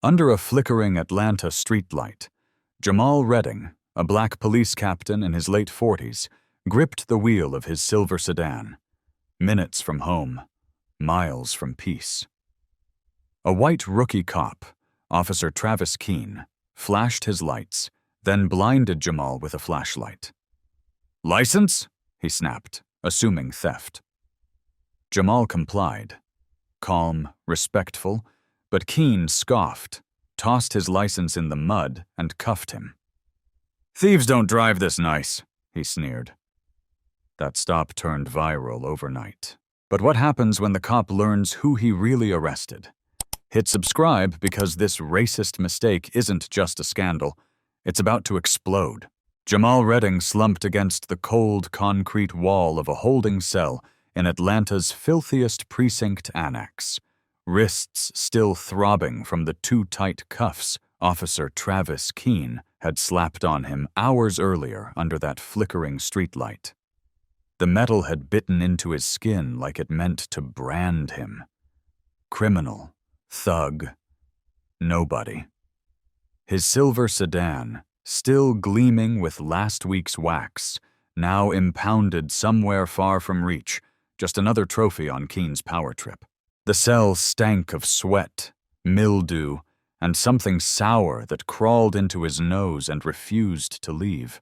Under a flickering Atlanta streetlight, Jamal Redding, a black police captain in his late 40s, gripped the wheel of his silver sedan. Minutes from home, miles from peace. A white rookie cop, Officer Travis Keene, flashed his lights, then blinded Jamal with a flashlight. "License?" he snapped, assuming theft. Jamal complied. Calm, respectful, but Keene scoffed, tossed his license in the mud, and cuffed him. "Thieves don't drive this nice," he sneered. That stop turned viral overnight. But what happens when the cop learns who he really arrested? Hit subscribe because this racist mistake isn't just a scandal. It's about to explode. Jamal Redding slumped against the cold concrete wall of a holding cell in Atlanta's filthiest precinct annex, wrists still throbbing from the too tight cuffs Officer Travis Keene had slapped on him hours earlier under that flickering streetlight. The metal had bitten into his skin like it meant to brand him. Criminal, thug, nobody. His silver sedan, still gleaming with last week's wax, now impounded somewhere far from reach, just another trophy on Keene's power trip. The cell stank of sweat, mildew, and something sour that crawled into his nose and refused to leave.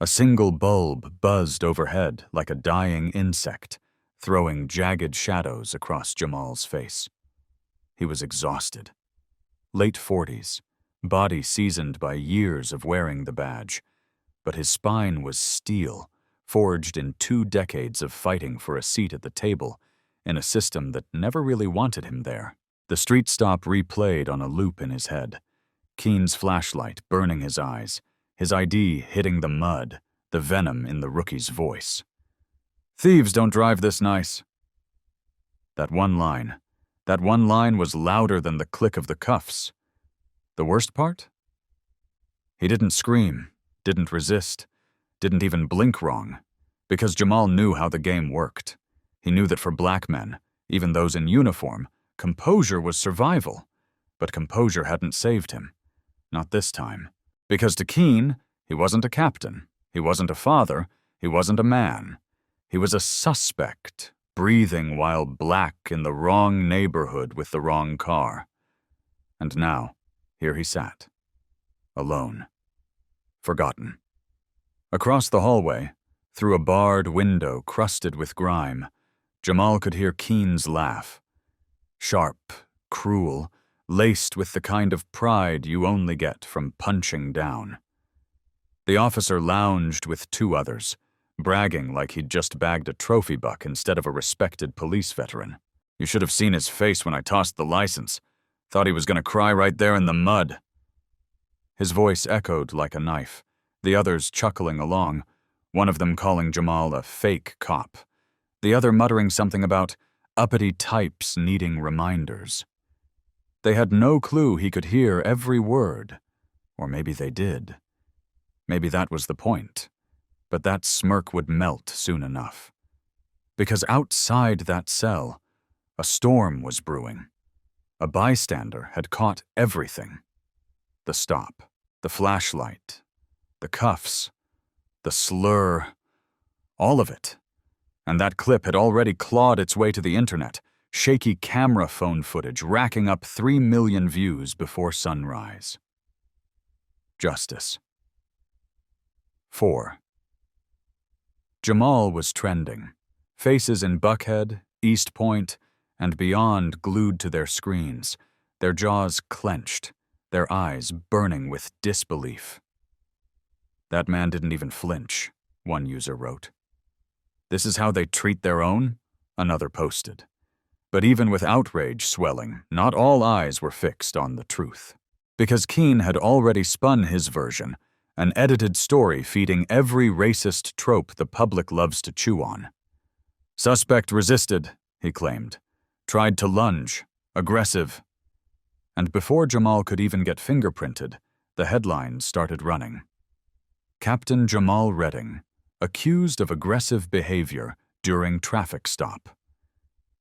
A single bulb buzzed overhead like a dying insect, throwing jagged shadows across Jamal's face. He was exhausted. Late 40s, body seasoned by years of wearing the badge, but his spine was steel, forged in 2 decades of fighting for a seat at the table in a system that never really wanted him there. The street stop replayed on a loop in his head, Keene's flashlight burning his eyes, his ID hitting the mud, the venom in the rookie's voice. "Thieves don't drive this nice." That one line was louder than the click of the cuffs. The worst part? He didn't scream, didn't resist, didn't even blink wrong, because Jamal knew how the game worked. He knew that for black men, even those in uniform, composure was survival, but composure hadn't saved him. Not this time. Because to Keene, he wasn't a captain, he wasn't a father, he wasn't a man. He was a suspect, breathing while black in the wrong neighborhood with the wrong car. And now, here he sat. Alone. Forgotten. Across the hallway, through a barred window crusted with grime, Jamal could hear Keene's laugh. Sharp, cruel, laced with the kind of pride you only get from punching down. The officer lounged with 2 others, bragging like he'd just bagged a trophy buck instead of a respected police veteran. "You should have seen his face when I tossed the license. Thought he was going to cry right there in the mud." His voice echoed like a knife, the others chuckling along, one of them calling Jamal a fake cop, the other muttering something about uppity types needing reminders. They had no clue he could hear every word, or maybe they did. Maybe that was the point, but that smirk would melt soon enough. Because outside that cell, a storm was brewing. A bystander had caught everything. The stop, the flashlight, the cuffs, the slur, all of it. And that clip had already clawed its way to the internet, shaky camera phone footage racking up 3 million views before sunrise. Justice. 4. Jamal was trending, faces in Buckhead, East Point, and beyond glued to their screens, their jaws clenched, their eyes burning with disbelief. "That man didn't even flinch," one user wrote. "This is how they treat their own?" another posted. But even with outrage swelling, not all eyes were fixed on the truth. Because Keene had already spun his version, an edited story feeding every racist trope the public loves to chew on. "Suspect resisted," he claimed. "Tried to lunge. Aggressive." And before Jamal could even get fingerprinted, the headlines started running. Captain Jamal Redding, accused of aggressive behavior during traffic stop.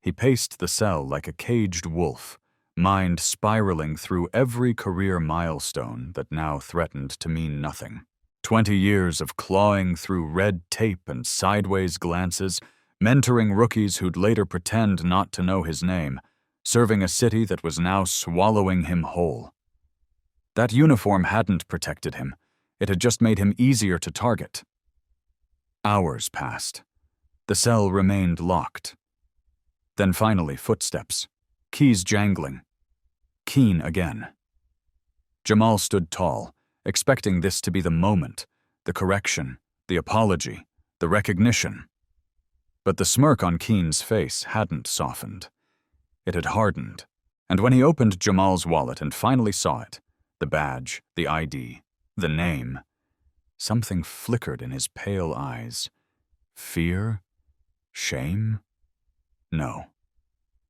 He paced the cell like a caged wolf, mind spiraling through every career milestone that now threatened to mean nothing. 20 years of clawing through red tape and sideways glances, mentoring rookies who'd later pretend not to know his name, serving a city that was now swallowing him whole. That uniform hadn't protected him. It had just made him easier to target. Hours passed. The cell remained locked. Then finally, footsteps. Keys jangling. Keen again. Jamal stood tall, expecting this to be the moment, the correction, the apology, the recognition. But the smirk on Keen's face hadn't softened. It had hardened, and when he opened Jamal's wallet and finally saw it, the badge, the ID, the name, something flickered in his pale eyes. Fear? Shame? No.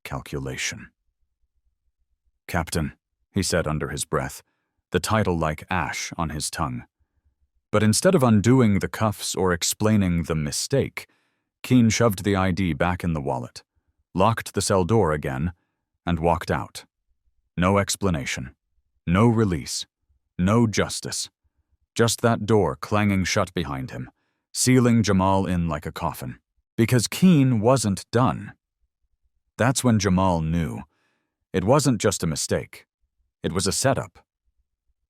Calculation. "Captain," he said under his breath, the title like ash on his tongue. But instead of undoing the cuffs or explaining the mistake, Keen shoved the ID back in the wallet, locked the cell door again, and walked out. No explanation. No release. No justice. Just that door clanging shut behind him, sealing Jamal in like a coffin. Because Keen wasn't done. That's when Jamal knew. It wasn't just a mistake. It was a setup.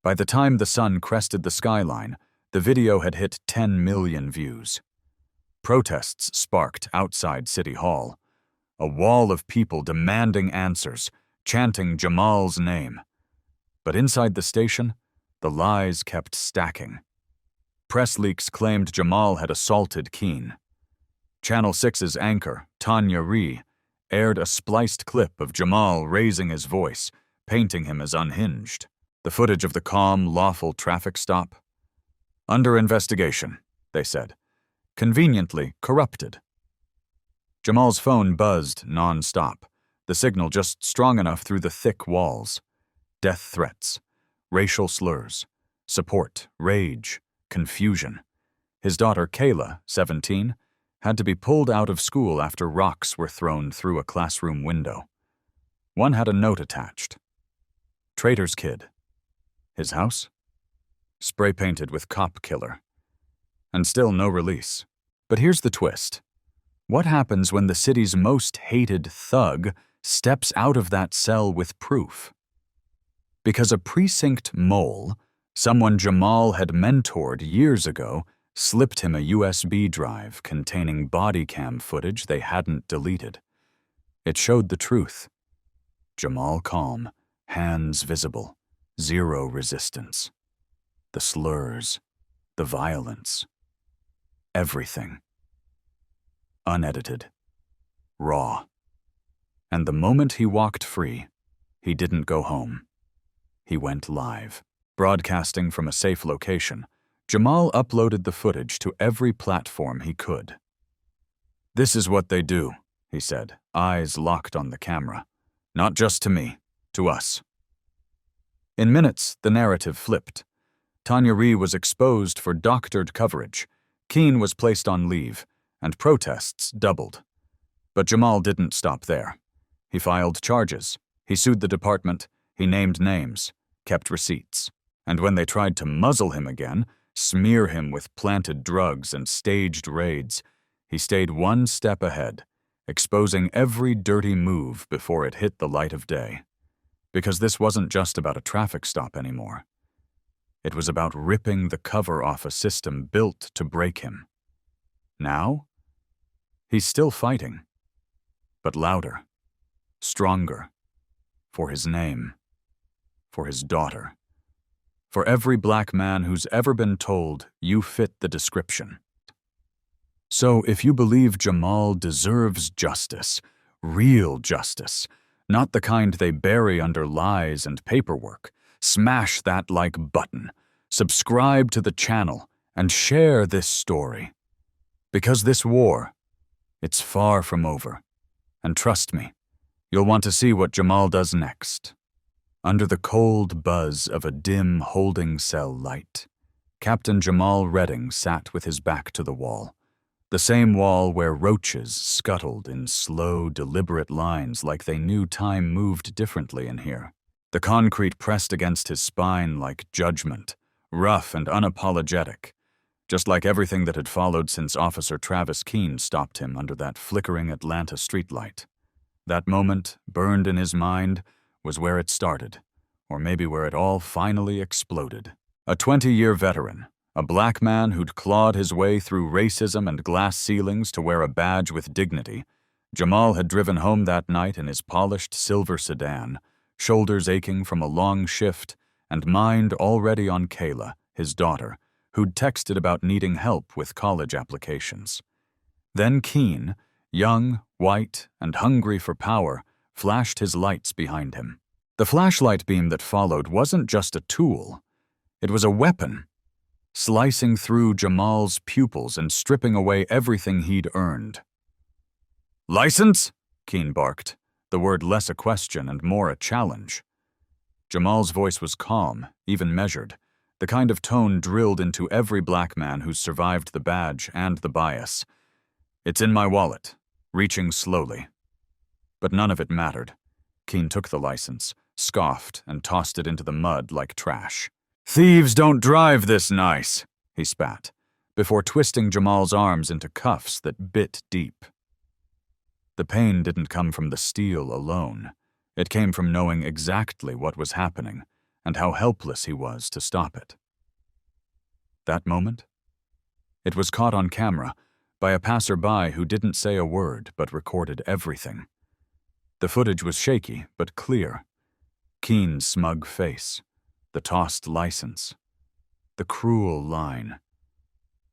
By the time the sun crested the skyline, the video had hit 10 million views. Protests sparked outside City Hall. A wall of people demanding answers, chanting Jamal's name. But inside the station, the lies kept stacking. Press leaks claimed Jamal had assaulted Keen. Channel 6's anchor, Tanya Ree, aired a spliced clip of Jamal raising his voice, painting him as unhinged. The footage of the calm, lawful traffic stop. Under investigation, they said. Conveniently corrupted. Jamal's phone buzzed non-stop, the signal just strong enough through the thick walls. Death threats, racial slurs, support, rage, confusion. His daughter Kayla, 17, had to be pulled out of school after rocks were thrown through a classroom window. One had a note attached. Traitor's kid. His house? Spray-painted with cop killer. And still no release. But here's the twist. What happens when the city's most hated thug steps out of that cell with proof? Because a precinct mole, someone Jamal had mentored years ago, slipped him a USB drive containing body cam footage they hadn't deleted. It showed the truth. Jamal calm, hands visible, zero resistance. The slurs, the violence, everything. Unedited, raw. And the moment he walked free, he didn't go home. He went live. Broadcasting from a safe location, Jamal uploaded the footage to every platform he could. "This is what they do," he said, eyes locked on the camera. "Not just to me, to us." In minutes, the narrative flipped. Tanya Ree was exposed for doctored coverage, Keen was placed on leave, and protests doubled. But Jamal didn't stop there. He filed charges, he sued the department, he named names, kept receipts. And when they tried to muzzle him again, smear him with planted drugs and staged raids, he stayed one step ahead, exposing every dirty move before it hit the light of day. Because this wasn't just about a traffic stop anymore. It was about ripping the cover off a system built to break him. Now, he's still fighting, but louder, stronger, for his name, for his daughter, for every black man who's ever been told you fit the description. So if you believe Jamal deserves justice, real justice, not the kind they bury under lies and paperwork, smash that like button, subscribe to the channel, and share this story. Because this war, it's far from over. And trust me, you'll want to see what Jamal does next. Under the cold buzz of a dim holding cell light, Captain Jamal Redding sat with his back to the wall, The same wall where roaches scuttled in slow, deliberate lines like they knew time moved differently in here. The concrete pressed against his spine like judgment, rough and unapologetic, just like everything that had followed since Officer Travis Keene stopped him under that flickering Atlanta streetlight. That moment, burned in his mind, was where it started, or maybe where it all finally exploded. A 20-year veteran, a black man who'd clawed his way through racism and glass ceilings to wear a badge with dignity, Jamal had driven home that night in his polished silver sedan, shoulders aching from a long shift, and mind already on Kayla, his daughter, who'd texted about needing help with college applications. Then Keene, young, white, and hungry for power, flashed his lights behind him. The flashlight beam that followed wasn't just a tool. It was a weapon, slicing through Jamal's pupils and stripping away everything he'd earned. "License?" Keene barked, the word less a question and more a challenge. Jamal's voice was calm, even measured, the kind of tone drilled into every black man who's survived the badge and the bias. "It's in my wallet," reaching slowly. But none of it mattered. Keene took the license, scoffed, and tossed it into the mud like trash. "Thieves don't drive this nice," he spat, before twisting Jamal's arms into cuffs that bit deep. The pain didn't come from the steel alone. It came from knowing exactly what was happening and how helpless he was to stop it. That moment? It was caught on camera by a passerby who didn't say a word but recorded everything. The footage was shaky but clear. Keene's smug face, the tossed license, the cruel line.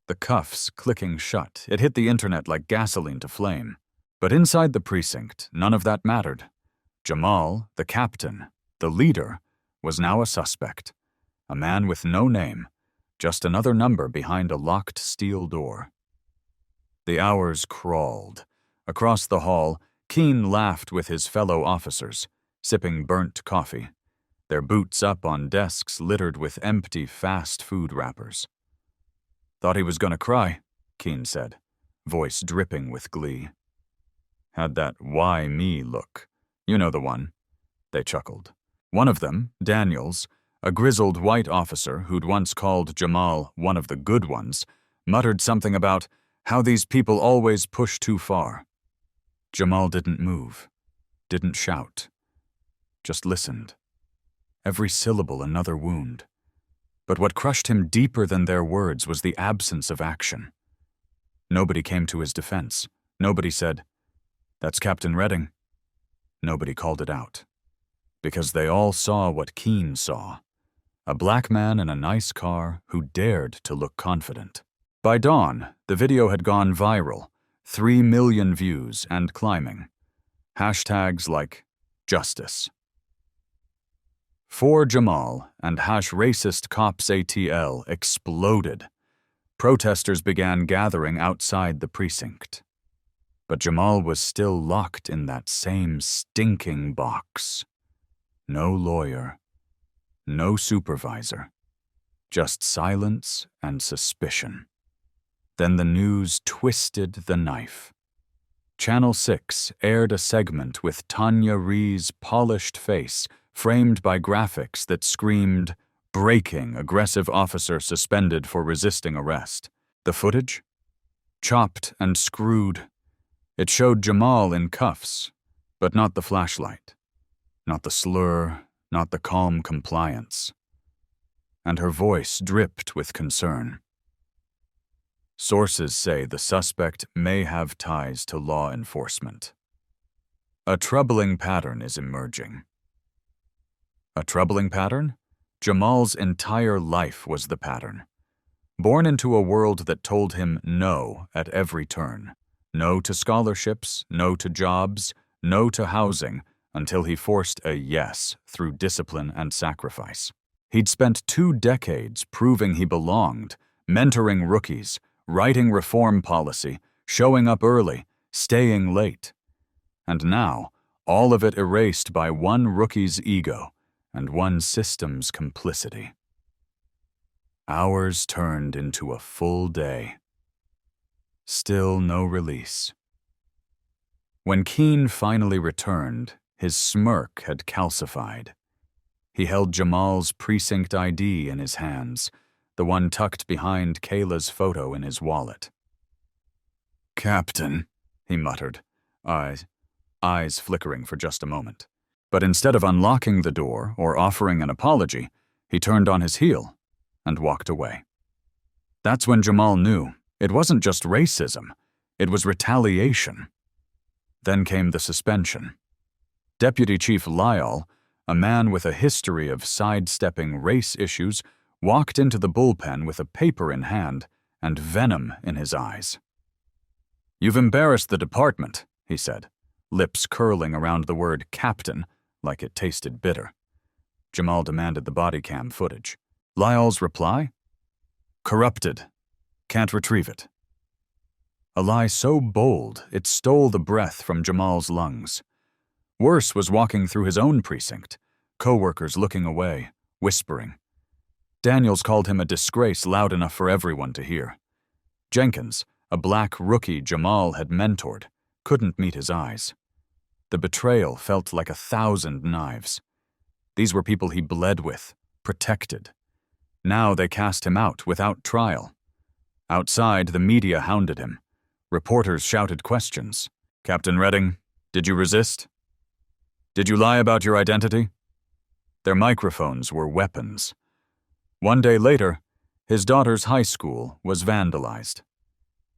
The cuffs clicking shut. It hit the internet like gasoline to flame. But inside the precinct, none of that mattered. Jamal, the captain, the leader, was now a suspect. A man with no name, just another number behind a locked steel door. The hours crawled. Across the hall, Keene laughed with his fellow officers, sipping burnt coffee, their boots up on desks littered with empty fast food wrappers. "Thought he was gonna cry," Keene said, voice dripping with glee. "Had that why me look. You know the one." They chuckled. One of them, Daniels, a grizzled white officer who'd once called Jamal one of the good ones, muttered something about how these people always push too far. Jamal didn't move, didn't shout, just listened. Every syllable another wound. But what crushed him deeper than their words was the absence of action. Nobody came to his defense. Nobody said, "That's Captain Redding." Nobody called it out. Because they all saw what Keene saw. A black man in a nice car who dared to look confident. By dawn, the video had gone viral, 3 million views and climbing. Hashtags like justice. For Jamal and #racist cops ATL exploded. Protesters began gathering outside the precinct. But Jamal was still locked in that same stinking box. No lawyer, no supervisor, just silence and suspicion. Then the news twisted the knife. Channel 6 aired a segment with Tanya Ree's polished face framed by graphics that screamed, "Breaking, aggressive officer suspended for resisting arrest." The footage? Chopped and screwed. It showed Jamal in cuffs, but not the flashlight, not the slur, not the calm compliance. And her voice dripped with concern. Sources say the suspect may have ties to law enforcement. A troubling pattern is emerging. A troubling pattern? Jamal's entire life was the pattern. Born into a world that told him no at every turn. No to scholarships, no to jobs, no to housing, until he forced a yes through discipline and sacrifice. He'd spent 2 decades proving he belonged, mentoring rookies, writing reform policy, showing up early, staying late. And now, all of it erased by one rookie's ego and one system's complicity. Hours turned into a full day. Still no release. When Keene finally returned, his smirk had calcified. He held Jamal's precinct ID in his hands, the one tucked behind Kayla's photo in his wallet. "Captain," he muttered, eyes flickering for just a moment. But instead of unlocking the door or offering an apology, he turned on his heel and walked away. That's when Jamal knew it wasn't just racism, it was retaliation. Then came the suspension. Deputy Chief Lyle, a man with a history of sidestepping race issues, walked into the bullpen with a paper in hand and venom in his eyes. "You've embarrassed the department," he said, lips curling around the word captain like it tasted bitter. Jamal demanded the body cam footage. Lyle's reply? "Corrupted. Can't retrieve it." A lie so bold it stole the breath from Jamal's lungs. Worse was walking through his own precinct, co-workers looking away, whispering. Daniels called him a disgrace loud enough for everyone to hear. Jenkins, a black rookie Jamal had mentored, couldn't meet his eyes. The betrayal felt like 1,000 knives. These were people he bled with, protected. Now they cast him out without trial. Outside, the media hounded him. Reporters shouted questions. "Captain Redding, did you resist? Did you lie about your identity?" Their microphones were weapons. One day later, his daughter's high school was vandalized.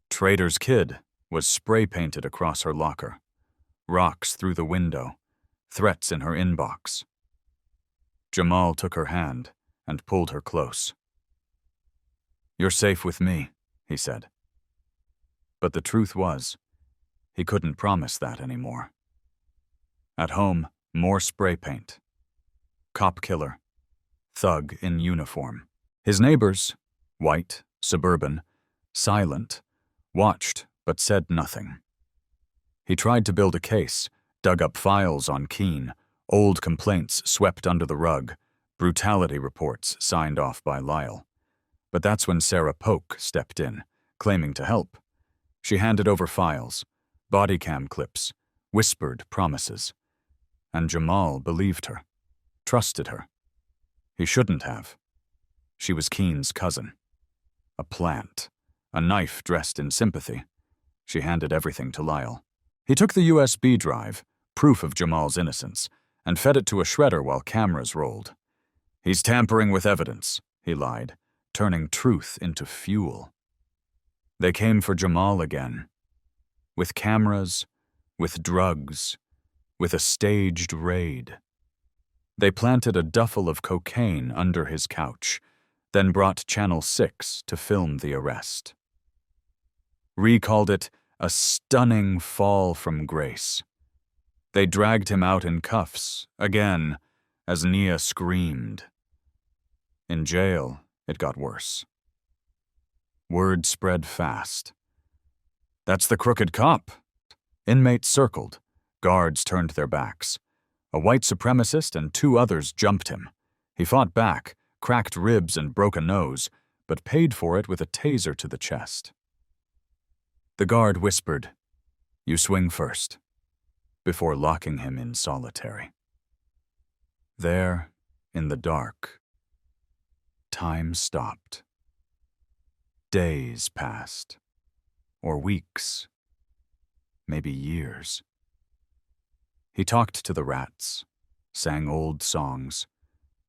Traitor's Kid was spray-painted across her locker. Rocks through the window, threats in her inbox. Jamal took her hand and pulled her close. "You're safe with me," he said. But the truth was, he couldn't promise that anymore. At home, more spray paint. Cop killer. Thug in uniform. His neighbors, white, suburban, silent, watched but said nothing. He tried to build a case, dug up files on Keene, old complaints swept under the rug, brutality reports signed off by Lyle. But that's when Sarah Polk stepped in, claiming to help. She handed over files, body cam clips, whispered promises. And Jamal believed her, trusted her. He shouldn't have. She was Keene's cousin. A plant, a knife dressed in sympathy. She handed everything to Lyle. He took the USB drive, proof of Jamal's innocence, and fed it to a shredder while cameras rolled. "He's tampering with evidence," he lied, turning truth into fuel. They came for Jamal again. With cameras, with drugs, with a staged raid. They planted a duffel of cocaine under his couch, then brought Channel 6 to film the arrest. Ree called it a stunning fall from grace. They dragged him out in cuffs, again, as Nia screamed. In jail, it got worse. Word spread fast. "That's the crooked cop." Inmates circled. Guards turned their backs. A white supremacist and 2 others jumped him. He fought back, cracked ribs and broke a nose, but paid for it with a taser to the chest. The guard whispered, "You swing first," before locking him in solitary. There, in the dark, time stopped. Days passed, or weeks, maybe years. He talked to the rats, sang old songs,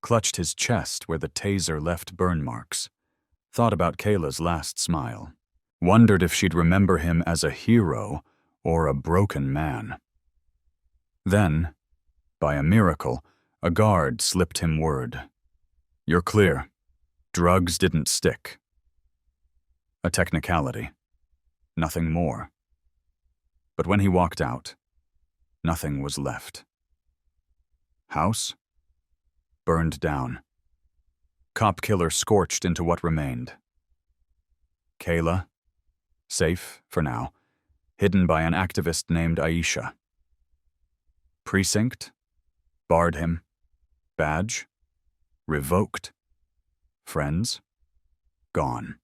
clutched his chest where the taser left burn marks, thought about Kayla's last smile, wondered if she'd remember him as a hero or a broken man. Then, by a miracle, a guard slipped him word. "You're clear. Drugs didn't stick." A technicality. Nothing more. But when he walked out, nothing was left. House? Burned down. Cop killer scorched into what remained. Kayla? Safe, for now, hidden by an activist named Aisha. Precinct? Barred him. Badge? Revoked. Friends? Gone.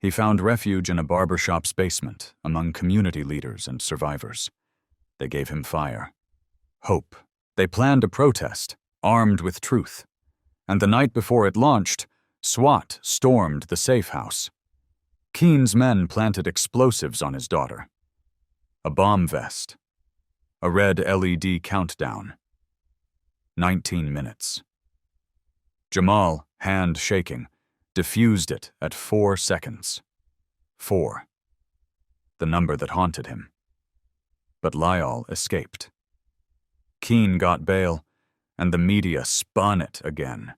He found refuge in a barbershop's basement among community leaders and survivors. They gave him fire, hope. They planned a protest, armed with truth. And the night before it launched, SWAT stormed the safe house. Keen's men planted explosives on his daughter. A bomb vest. A red LED countdown. 19 minutes. Jamal, hand shaking, diffused it at 4 seconds. 4. The number that haunted him. But Lyall escaped. Keen got bail, and the media spun it again.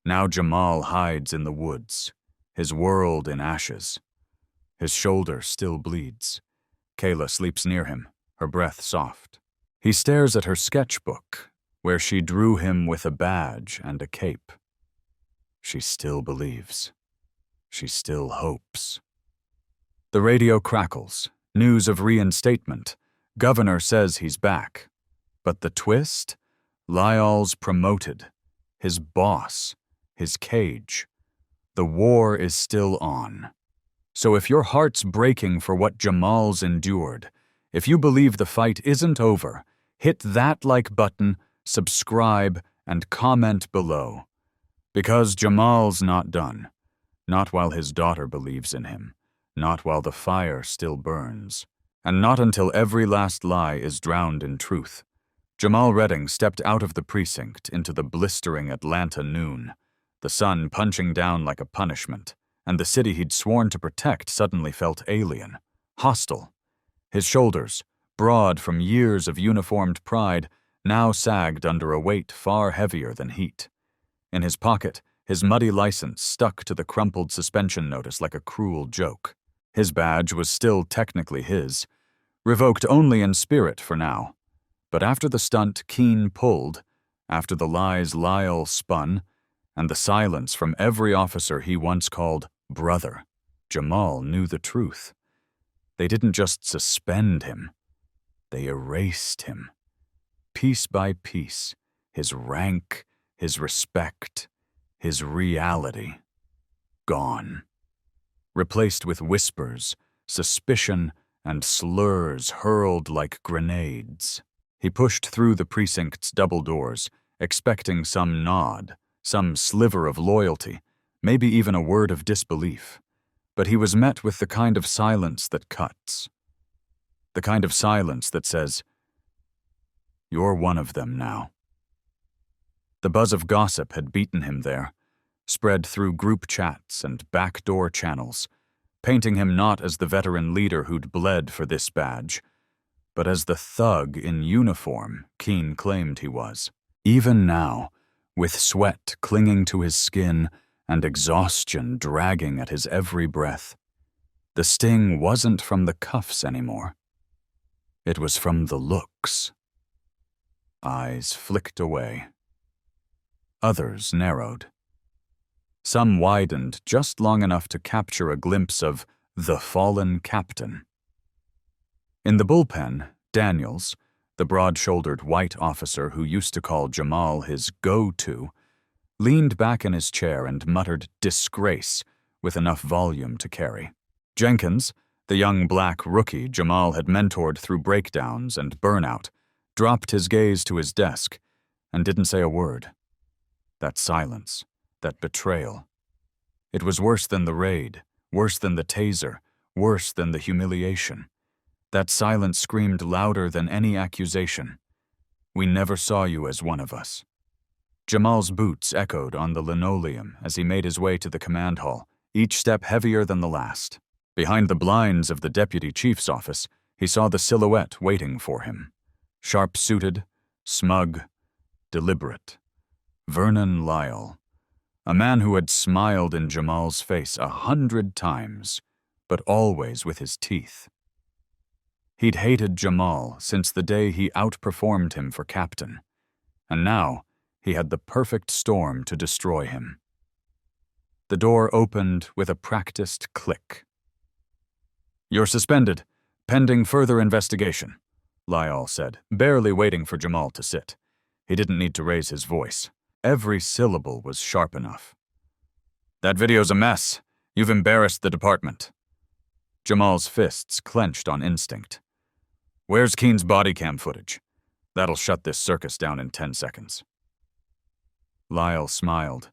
Now Jamal hides in the woods, his world in ashes. His shoulder still bleeds. Kayla sleeps near him, her breath soft. He stares at her sketchbook, where she drew him with a badge and a cape. She still believes. She still hopes. The radio crackles, news of reinstatement. Governor says he's back. But the twist? Lyall's promoted. His boss. His cage. The war is still on. So if your heart's breaking for what Jamal's endured, if you believe the fight isn't over, hit that like button, subscribe, and comment below. Because Jamal's not done. Not while his daughter believes in him. Not while the fire still burns. And not until every last lie is drowned in truth. Jamal Redding stepped out of the precinct into the blistering Atlanta noon, the sun punching down like a punishment, and the city he'd sworn to protect suddenly felt alien, hostile. His shoulders, broad from years of uniformed pride, now sagged under a weight far heavier than heat. In his pocket, his muddy license stuck to the crumpled suspension notice like a cruel joke. His badge was still technically his, revoked only in spirit for now. But after the stunt Keen pulled, after the lies Lyall spun, and the silence from every officer he once called brother, Jamal knew the truth. They didn't just suspend him. They erased him. Piece by piece, his rank, his respect, his reality, gone. Replaced with whispers, suspicion, and slurs hurled like grenades. He pushed through the precinct's double doors, expecting some nod, some sliver of loyalty, maybe even a word of disbelief. But he was met with the kind of silence that cuts. The kind of silence that says, "You're one of them now." The buzz of gossip had beaten him there, spread through group chats and backdoor channels, painting him not as the veteran leader who'd bled for this badge, but as the thug in uniform Keen claimed he was. Even now, with sweat clinging to his skin and exhaustion dragging at his every breath, the sting wasn't from the cuffs anymore. It was from the looks. Eyes flicked away. Others narrowed. Some widened just long enough to capture a glimpse of the fallen captain. In the bullpen, Daniels, the broad-shouldered white officer who used to call Jamal his go-to, leaned back in his chair and muttered disgrace with enough volume to carry. Jenkins, the young black rookie Jamal had mentored through breakdowns and burnout, dropped his gaze to his desk and didn't say a word. That silence, that betrayal. It was worse than the raid, worse than the taser, worse than the humiliation. That silence screamed louder than any accusation. "We never saw you as one of us." Jamal's boots echoed on the linoleum as he made his way to the command hall, each step heavier than the last. Behind the blinds of the deputy chief's office, he saw the silhouette waiting for him. Sharp-suited, smug, deliberate. Vernon Lyall. A man who had smiled in Jamal's face 100 times, but always with his teeth. He'd hated Jamal since the day he outperformed him for captain, and now he had the perfect storm to destroy him. The door opened with a practiced click. "You're suspended, pending further investigation," Lyall said, barely waiting for Jamal to sit. He didn't need to raise his voice. Every syllable was sharp enough. "That video's a mess. You've embarrassed the department. Jamal's fists clenched on instinct. Where's Keen's body cam footage? That'll shut this circus down in 10 seconds. Lyle smiled,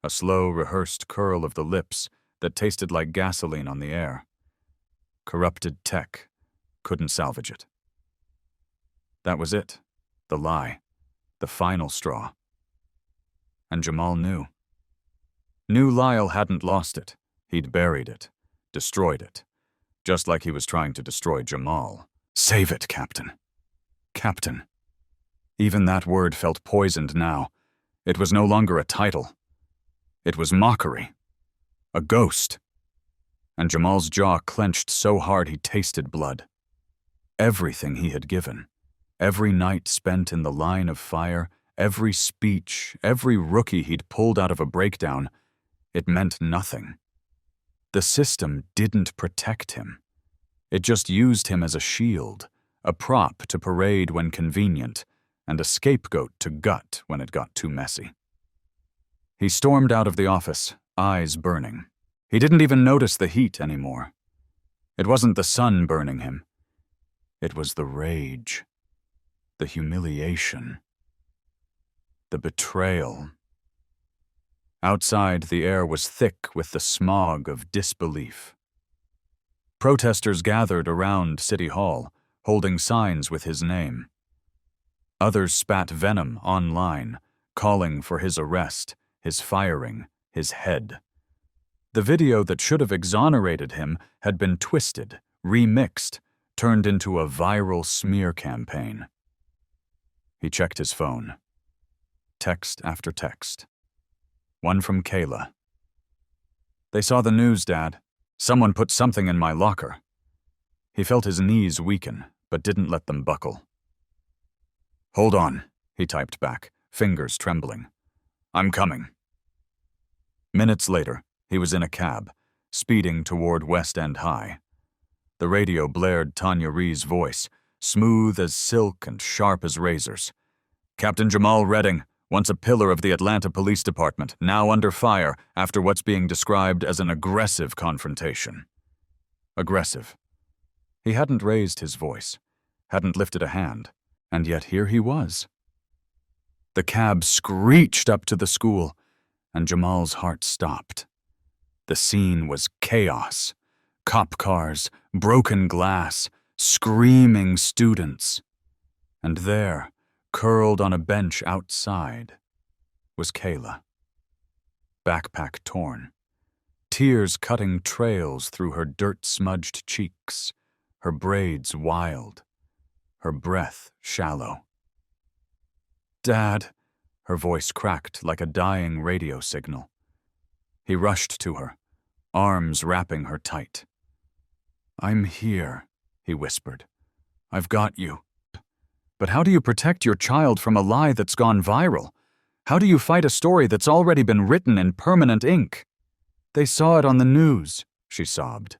a slow, rehearsed curl of the lips that tasted like gasoline on the air. Corrupted tech couldn't salvage it. That was it, the lie, the final straw. And Jamal knew. Knew Lyle hadn't lost it. He'd buried it, destroyed it, just like he was trying to destroy Jamal. Save it, Captain. Captain. Even that word felt poisoned now. It was no longer a title. It was mockery. A ghost. And Jamal's jaw clenched so hard he tasted blood. Everything he had given, every night spent in the line of fire, every speech, every rookie he'd pulled out of a breakdown, it meant nothing. The system didn't protect him. It just used him as a shield, a prop to parade when convenient, and a scapegoat to gut when it got too messy. He stormed out of the office, eyes burning. He didn't even notice the heat anymore. It wasn't the sun burning him. It was the rage, the humiliation, the betrayal. Outside, the air was thick with the smog of disbelief. Protesters gathered around City Hall, holding signs with his name. Others spat venom online, calling for his arrest, his firing, his head. The video that should have exonerated him had been twisted, remixed, turned into a viral smear campaign. He checked his phone. Text after text. One from Kayla. They saw the news, Dad. Someone put something in my locker. He felt his knees weaken, but didn't let them buckle. Hold on, he typed back, fingers trembling. I'm coming. Minutes later, he was in a cab, speeding toward West End High. The radio blared Tanya Ree's voice, smooth as silk and sharp as razors. Captain Jamal Redding, once a pillar of the Atlanta Police Department, now under fire after what's being described as an aggressive confrontation. Aggressive. He hadn't raised his voice, hadn't lifted a hand, and yet here he was. The cab screeched up to the school, and Jamal's heart stopped. The scene was chaos. Cop cars, broken glass, screaming students. And there, curled on a bench outside, was Kayla. Backpack torn, tears cutting trails through her dirt-smudged cheeks, her braids wild, her breath shallow. Dad, her voice cracked like a dying radio signal. He rushed to her, arms wrapping her tight. I'm here, he whispered. I've got you. But how do you protect your child from a lie that's gone viral? How do you fight a story that's already been written in permanent ink? They saw it on the news, she sobbed.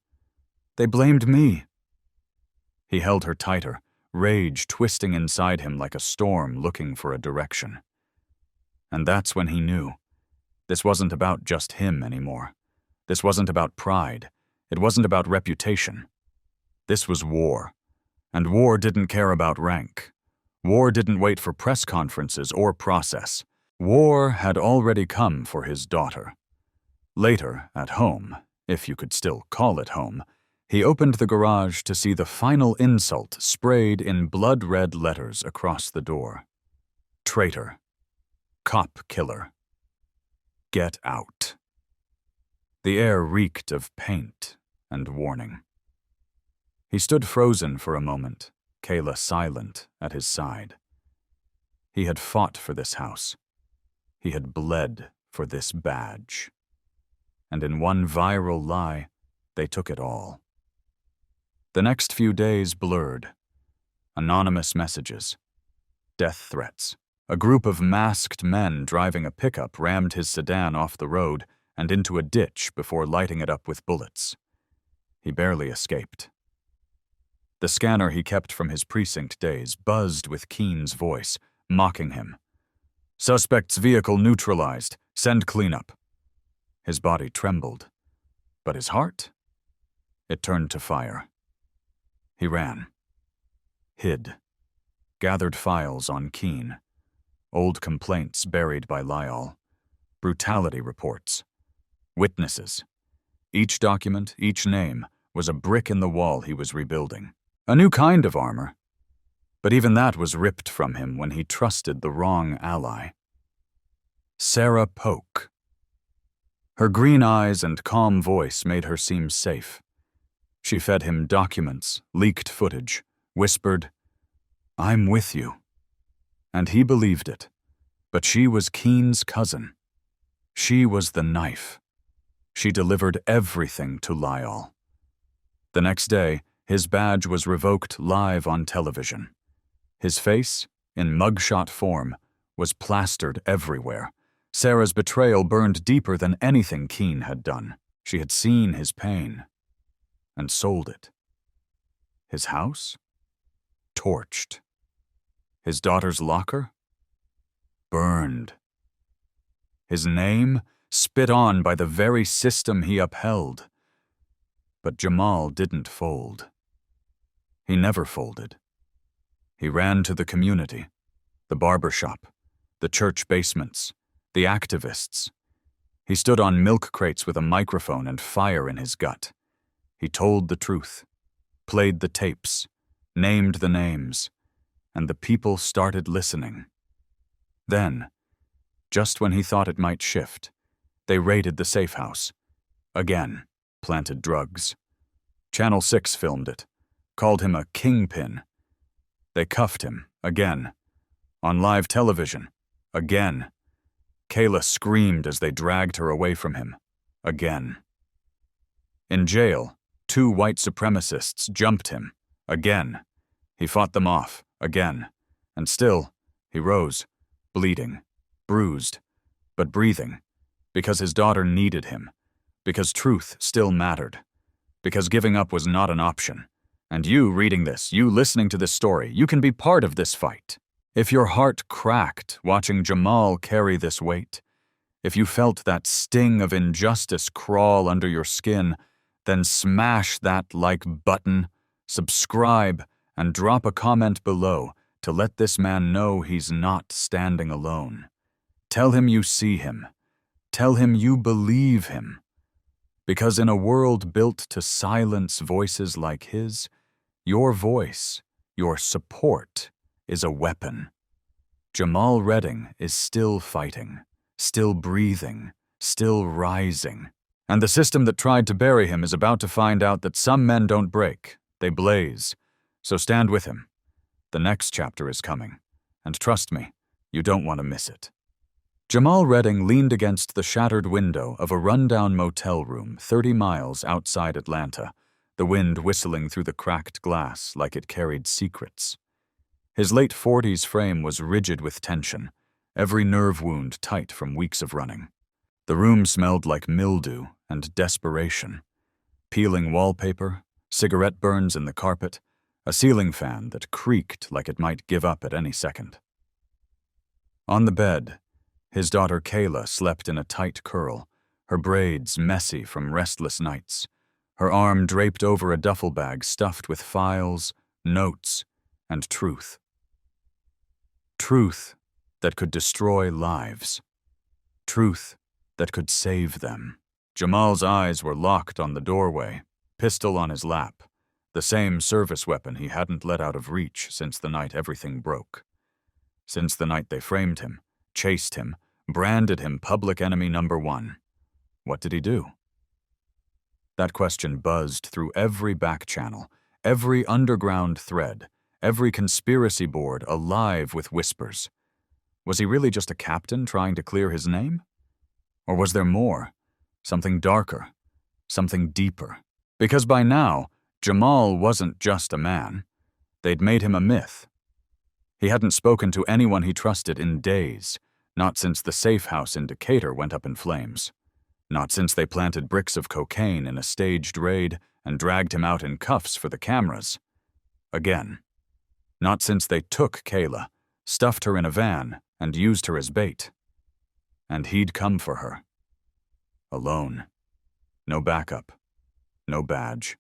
They blamed me. He held her tighter, rage twisting inside him like a storm looking for a direction. And that's when he knew. This wasn't about just him anymore. This wasn't about pride. It wasn't about reputation. This was war. And war didn't care about rank. War didn't wait for press conferences or process. War had already come for his daughter. Later, at home, if you could still call it home, he opened the garage to see the final insult sprayed in blood-red letters across the door. Traitor. Cop killer. Get out. The air reeked of paint and warning. He stood frozen for a moment, Kayla silent at his side. He had fought for this house. He had bled for this badge. And in one viral lie, they took it all. The next few days blurred. Anonymous messages. Death threats. A group of masked men driving a pickup rammed his sedan off the road and into a ditch before lighting it up with bullets. He barely escaped. The scanner he kept from his precinct days buzzed with Keen's voice, mocking him. Suspect's vehicle neutralized. Send cleanup. His body trembled. But his heart? It turned to fire. He ran. Hid. Gathered files on Keene. Old complaints buried by Lyall. Brutality reports. Witnesses. Each document, each name, was a brick in the wall he was rebuilding. A new kind of armor. But even that was ripped from him when he trusted the wrong ally. Sarah Polk. Her green eyes and calm voice made her seem safe. She fed him documents, leaked footage, whispered, "I'm with you." And he believed it. But she was Keene's cousin. She was the knife. She delivered everything to Lyall. The next day, his badge was revoked live on television. His face, in mugshot form, was plastered everywhere. Sarah's betrayal burned deeper than anything Keene had done. She had seen his pain and sold it. His house? Torched. His daughter's locker? Burned. His name? Spit on by the very system he upheld. But Jamal didn't fold. He never folded. He ran to the community, the barber shop, the church basements, the activists. He stood on milk crates with a microphone and fire in his gut. He told the truth, played the tapes, named the names, and the people started listening. Then, just when he thought it might shift, they raided the safe house. Again, planted drugs. Channel 6 filmed it, called him a kingpin. They cuffed him, again. On live television, again. Kayla screamed as they dragged her away from him, again. In jail, 2 white supremacists jumped him, again. He fought them off, again. And still, he rose, bleeding, bruised, but breathing, because his daughter needed him, because truth still mattered, because giving up was not an option. And you reading this, you listening to this story, you can be part of this fight. If your heart cracked watching Jamal carry this weight, if you felt that sting of injustice crawl under your skin, then smash that like button, subscribe, and drop a comment below to let this man know he's not standing alone. Tell him you see him. Tell him you believe him. Because in a world built to silence voices like his, your voice, your support, is a weapon. Jamal Redding is still fighting, still breathing, still rising. And the system that tried to bury him is about to find out that some men don't break, they blaze. So stand with him. The next chapter is coming. And trust me, you don't want to miss it. Jamal Redding leaned against the shattered window of a rundown motel room 30 miles outside Atlanta, the wind whistling through the cracked glass like it carried secrets. His late 40s frame was rigid with tension, every nerve wound tight from weeks of running. The room smelled like mildew and desperation. Peeling wallpaper, cigarette burns in the carpet, a ceiling fan that creaked like it might give up at any second. On the bed, his daughter Kayla slept in a tight curl, her braids messy from restless nights, her arm draped over a duffel bag stuffed with files, notes, and truth. Truth that could destroy lives. Truth that could save them. Jamal's eyes were locked on the doorway, pistol on his lap, the same service weapon he hadn't let out of reach since the night everything broke. Since the night they framed him, chased him, branded him public enemy number 1. What did he do? That question buzzed through every back channel, every underground thread, every conspiracy board alive with whispers. Was he really just a captain trying to clear his name? Or was there more? Something darker, something deeper? Because by now, Jamal wasn't just a man. They'd made him a myth. He hadn't spoken to anyone he trusted in days, not since the safe house in Decatur went up in flames. Not since they planted bricks of cocaine in a staged raid and dragged him out in cuffs for the cameras. Again. Not since they took Kayla, stuffed her in a van, and used her as bait. And he'd come for her. Alone. No backup, no badge.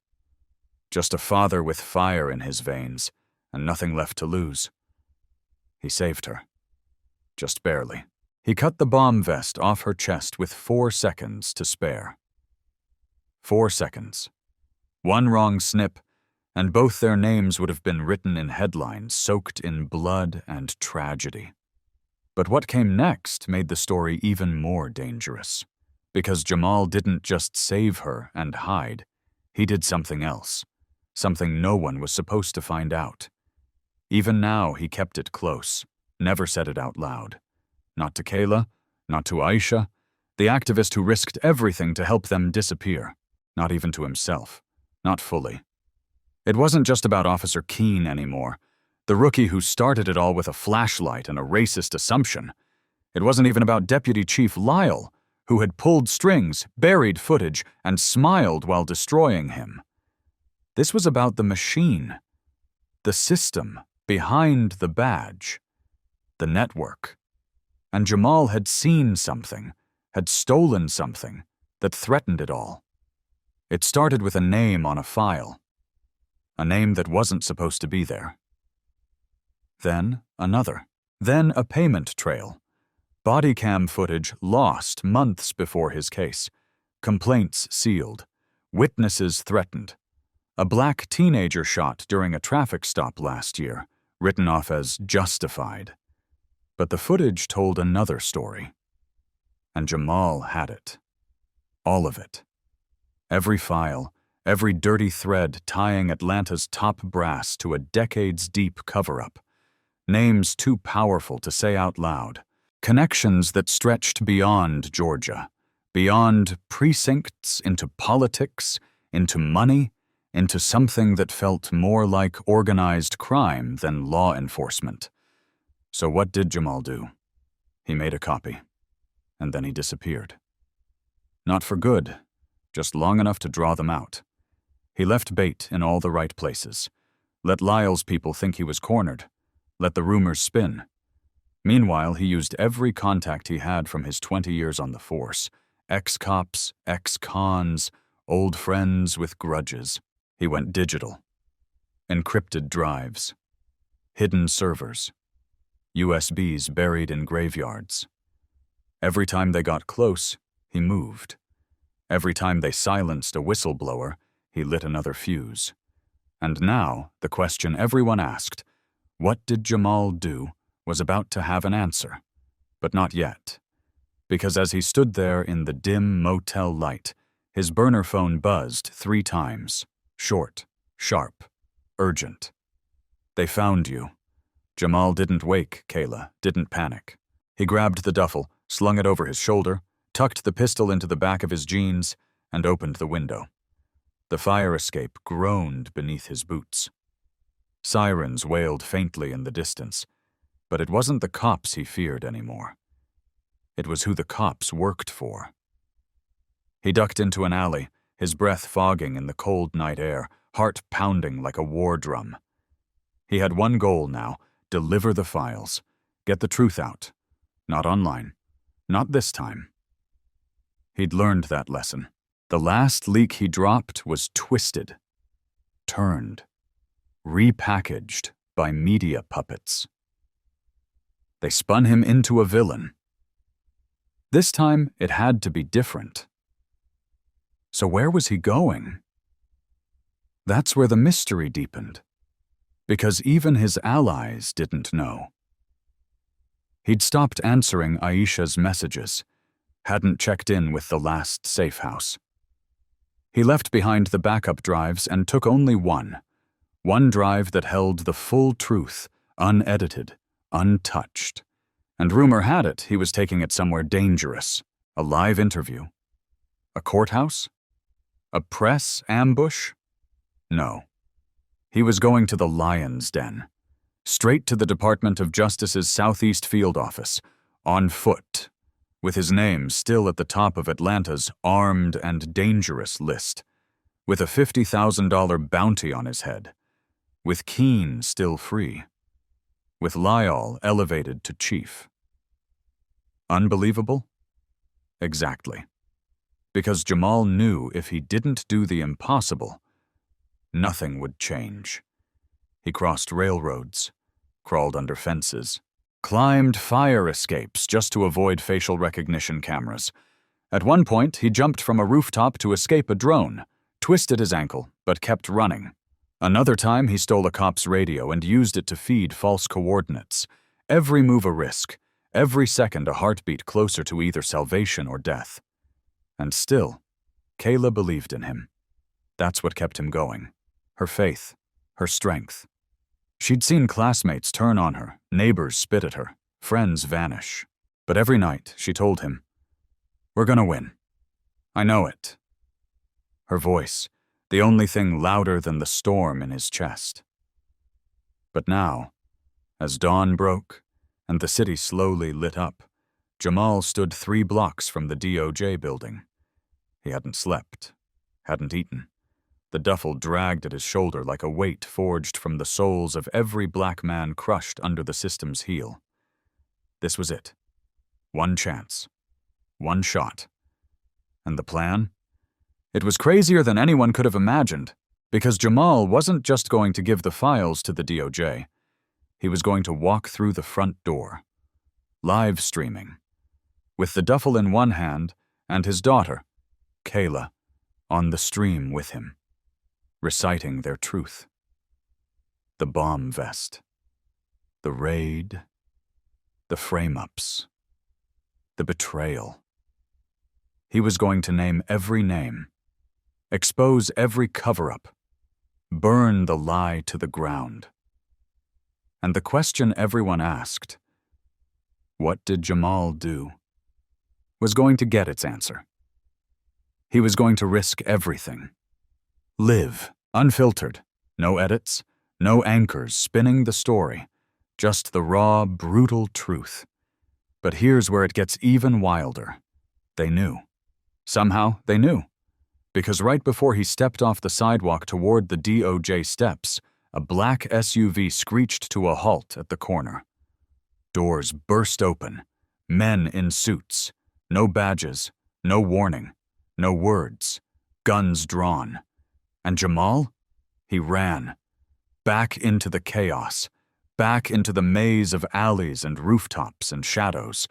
Just a father with fire in his veins and nothing left to lose. He saved her. Just barely. He cut the bomb vest off her chest with 4 seconds to spare. 4 seconds. One wrong snip, and both their names would have been written in headlines soaked in blood and tragedy. But what came next made the story even more dangerous, because Jamal didn't just save her and hide. He did something else, something no one was supposed to find out. Even now, he kept it close, never said it out loud. Not to Kayla, not to Aisha, the activist who risked everything to help them disappear. Not even to himself. Not fully. It wasn't just about Officer Keene anymore, the rookie who started it all with a flashlight and a racist assumption. It wasn't even about Deputy Chief Lyle, who had pulled strings, buried footage, and smiled while destroying him. This was about the machine, the system behind the badge, the network. And Jamal had seen something, had stolen something, that threatened it all. It started with a name on a file, a name that wasn't supposed to be there. Then another, then a payment trail. Body cam footage lost months before his case, complaints sealed, witnesses threatened. A black teenager shot during a traffic stop last year, written off as justified. But the footage told another story. And Jamal had it. All of it. Every file, every dirty thread tying Atlanta's top brass to a decades-deep cover-up. Names too powerful to say out loud. Connections that stretched beyond Georgia, beyond precincts, into politics, into money, into something that felt more like organized crime than law enforcement. So what did Jamal do? He made a copy, and then he disappeared. Not for good, just long enough to draw them out. He left bait in all the right places. Let Lyle's people think he was cornered. Let the rumors spin. Meanwhile, he used every contact he had from his 20 years on the force. Ex-cops, ex-cons, old friends with grudges. He went digital. Encrypted drives. Hidden servers. USBs buried in graveyards. Every time they got close, he moved. Every time they silenced a whistleblower, he lit another fuse. And now, the question everyone asked, what did Jamal do, was about to have an answer. But not yet. Because as he stood there in the dim motel light, his burner phone buzzed 3 times. Short, sharp, urgent. They found you. Jamal didn't wake Kayla, didn't panic. He grabbed the duffel, slung it over his shoulder, tucked the pistol into the back of his jeans, and opened the window. The fire escape groaned beneath his boots. Sirens wailed faintly in the distance, but it wasn't the cops he feared anymore. It was who the cops worked for. He ducked into an alley, his breath fogging in the cold night air, heart pounding like a war drum. He had one goal now: deliver the files, get the truth out. Not online. Not this time. He'd learned that lesson. The last leak he dropped was twisted, turned, repackaged by media puppets. They spun him into a villain. This time, it had to be different. So where was he going? That's where the mystery deepened, because even his allies didn't know. He'd stopped answering Aisha's messages, hadn't checked in with the last safe house. He left behind the backup drives and took only one drive that held the full truth, unedited, untouched. And rumor had it he was taking it somewhere dangerous. A live interview. A courthouse? A press ambush? No. He was going to the Lion's Den. Straight to the Department of Justice's Southeast Field Office, on foot, with his name still at the top of Atlanta's armed and dangerous list, with a $50,000 bounty on his head, with Keene still free, with Lyle elevated to chief. Unbelievable? Exactly. Because Jamal knew if he didn't do the impossible, nothing would change. He crossed railroads, crawled under fences, climbed fire escapes just to avoid facial recognition cameras. At one point, he jumped from a rooftop to escape a drone, twisted his ankle, but kept running. Another time, he stole a cop's radio and used it to feed false coordinates. Every move a risk, every second a heartbeat closer to either salvation or death. And still, Kayla believed in him. That's what kept him going. Her faith, her strength. She'd seen classmates turn on her, neighbors spit at her, friends vanish. But every night, she told him, "We're gonna win. I know it." Her voice, the only thing louder than the storm in his chest. But now, as dawn broke and the city slowly lit up, Jamal stood 3 blocks from the DOJ building. He hadn't slept, hadn't eaten. The duffel dragged at his shoulder like a weight forged from the souls of every black man crushed under the system's heel. This was it. One chance. One shot. And the plan? It was crazier than anyone could have imagined, because Jamal wasn't just going to give the files to the DOJ. He was going to walk through the front door, live streaming, with the duffel in one hand and his daughter, Kayla, on the stream with him, reciting their truth. The bomb vest, the raid, the frame-ups, the betrayal. He was going to name every name, expose every cover-up, burn the lie to the ground. And the question everyone asked, what did Jamal do, was going to get its answer. He was going to risk everything. Live, unfiltered, no edits, no anchors spinning the story, just the raw, brutal truth. But here's where it gets even wilder. They knew. Somehow, they knew. Because right before he stepped off the sidewalk toward the DOJ steps, a black SUV screeched to a halt at the corner. Doors burst open. Men in suits. No badges. No warning. No words. Guns drawn. And Jamal? He ran. Back into the chaos. Back into the maze of alleys and rooftops and shadows.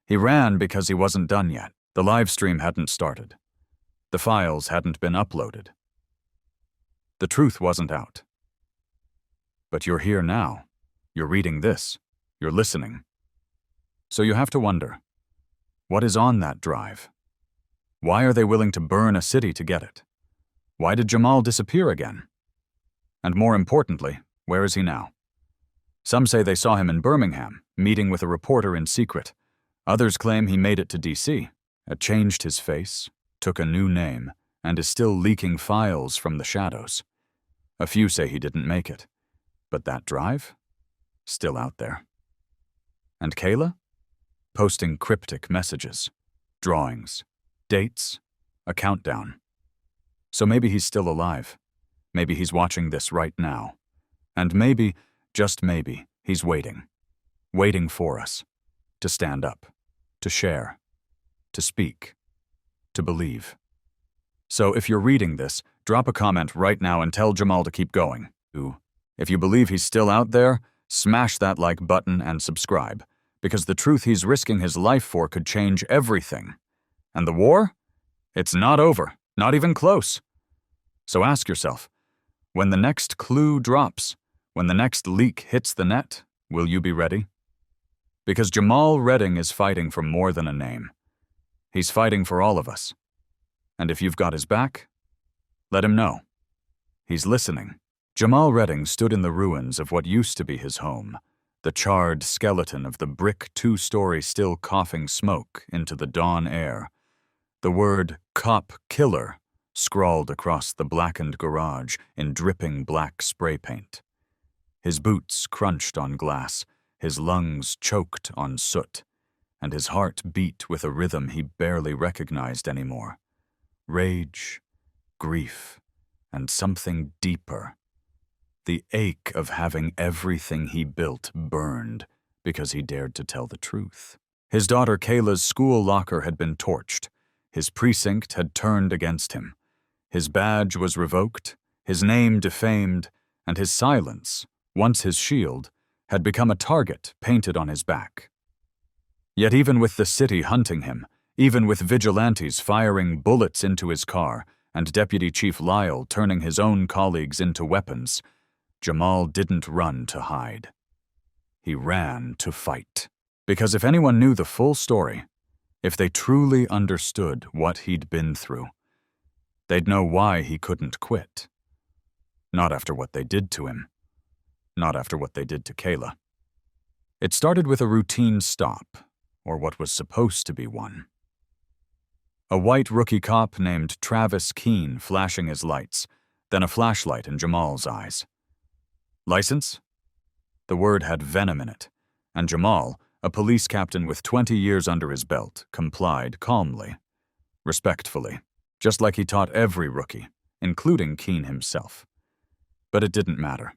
He ran because he wasn't done yet. The live stream hadn't started. The files hadn't been uploaded. The truth wasn't out. But you're here now. You're reading this. You're listening. So you have to wonder, what is on that drive? Why are they willing to burn a city to get it? Why did Jamal disappear again? And more importantly, where is he now? Some say they saw him in Birmingham, meeting with a reporter in secret. Others claim he made it to D.C., had changed his face, took a new name, and is still leaking files from the shadows. A few say he didn't make it. But that drive? Still out there. And Kayla? Posting cryptic messages, drawings, dates, a countdown. So maybe he's still alive. Maybe he's watching this right now. And maybe, just maybe, he's waiting. Waiting for us. To stand up. To share. To speak. To believe. So if you're reading this, drop a comment right now and tell Jamal to keep going. If you believe he's still out there, smash that like button and subscribe, because the truth he's risking his life for could change everything. And the war? It's not over, not even close. So ask yourself, when the next clue drops, when the next leak hits the net, will you be ready? Because Jamal Redding is fighting for more than a name. He's fighting for all of us. And if you've got his back, let him know. He's listening. Jamal Redding stood in the ruins of what used to be his home, the charred skeleton of the brick 2-story still coughing smoke into the dawn air. The word "cop killer" scrawled across the blackened garage in dripping black spray paint. His boots crunched on glass, his lungs choked on soot, and his heart beat with a rhythm he barely recognized anymore. Rage, grief, and something deeper. The ache of having everything he built burned because he dared to tell the truth. His daughter Kayla's school locker had been torched. His precinct had turned against him. His badge was revoked, his name defamed, and his silence, once his shield, had become a target painted on his back. Yet even with the city hunting him, even with vigilantes firing bullets into his car and Deputy Chief Lyle turning his own colleagues into weapons, Jamal didn't run to hide. He ran to fight. Because if anyone knew the full story, if they truly understood what he'd been through, they'd know why he couldn't quit. Not after what they did to him. Not after what they did to Kayla. It started with a routine stop, or what was supposed to be one. A white rookie cop named Travis Keene flashing his lights, then a flashlight in Jamal's eyes. License? The word had venom in it, and Jamal, a police captain with 20 years under his belt, complied calmly, respectfully, just like he taught every rookie, including Keene himself. But it didn't matter.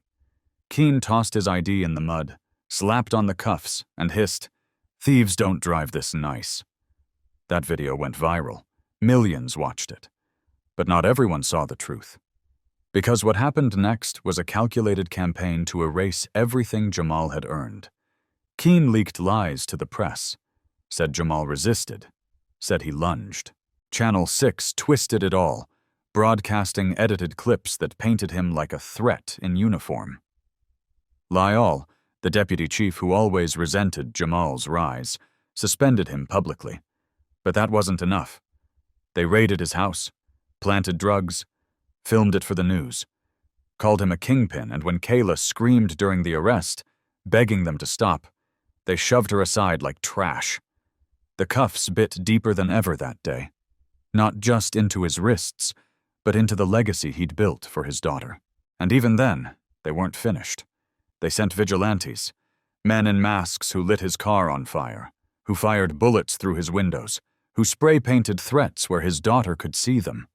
Keene tossed his ID in the mud, slapped on the cuffs, and hissed, "Thieves don't drive this nice." That video went viral. Millions watched it. But not everyone saw the truth. Because what happened next was a calculated campaign to erase everything Jamal had earned. Keene leaked lies to the press, said Jamal resisted, said he lunged. Channel 6 twisted it all, broadcasting edited clips that painted him like a threat in uniform. Lyle, the deputy chief who always resented Jamal's rise, suspended him publicly. But that wasn't enough. They raided his house, planted drugs, filmed it for the news, called him a kingpin, and when Kayla screamed during the arrest, begging them to stop, they shoved her aside like trash. The cuffs bit deeper than ever that day, not just into his wrists, but into the legacy he'd built for his daughter. And even then, they weren't finished. They sent vigilantes, men in masks who lit his car on fire, who fired bullets through his windows, who spray-painted threats where his daughter could see them.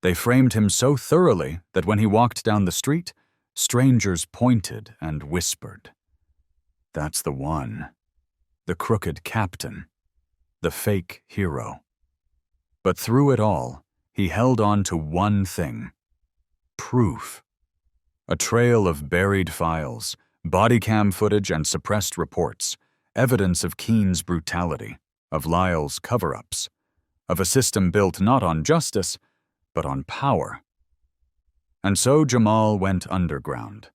They framed him so thoroughly that when he walked down the street, strangers pointed and whispered. That's the one. The crooked captain. The fake hero. But through it all, he held on to one thing. Proof. A trail of buried files, body cam footage and suppressed reports, evidence of Keene's brutality, of Lyle's cover-ups, of a system built not on justice, but on power. And so Jamal went underground.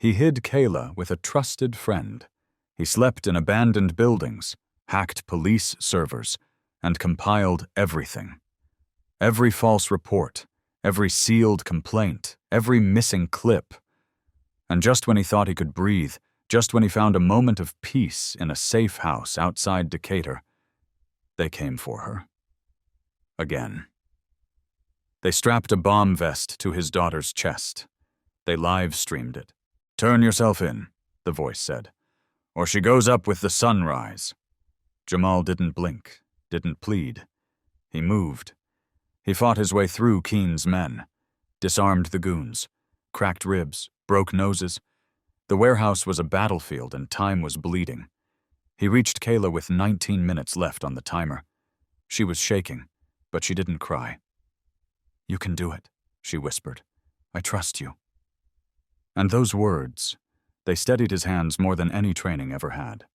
He hid Kayla with a trusted friend. He slept in abandoned buildings, hacked police servers, and compiled everything. Every false report, every sealed complaint, every missing clip. And just when he thought he could breathe, just when he found a moment of peace in a safe house outside Decatur, they came for her. Again. They strapped a bomb vest to his daughter's chest. They live-streamed it. "Turn yourself in," the voice said, "or she goes up with the sunrise." Jamal didn't blink, didn't plead. He moved. He fought his way through Keene's men, disarmed the goons, cracked ribs, broke noses. The warehouse was a battlefield and time was bleeding. He reached Kayla with 19 minutes left on the timer. She was shaking, but she didn't cry. "You can do it," she whispered. "I trust you." And those words, they steadied his hands more than any training ever had.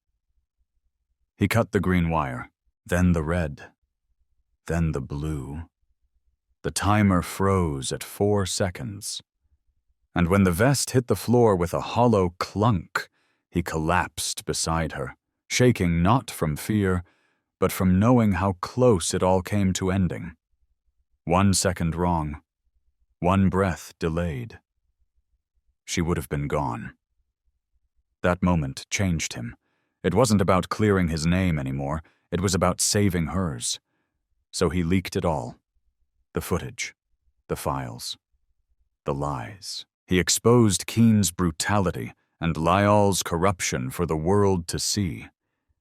He cut the green wire, then the red, then the blue. The timer froze at 4 seconds. And when the vest hit the floor with a hollow clunk, he collapsed beside her, shaking not from fear, but from knowing how close it all came to ending. 1 second wrong, 1 breath delayed. She would have been gone. That moment changed him. It wasn't about clearing his name anymore, it was about saving hers. So he leaked it all. The footage, the files, the lies. He exposed Keene's brutality and Lyle's corruption for the world to see.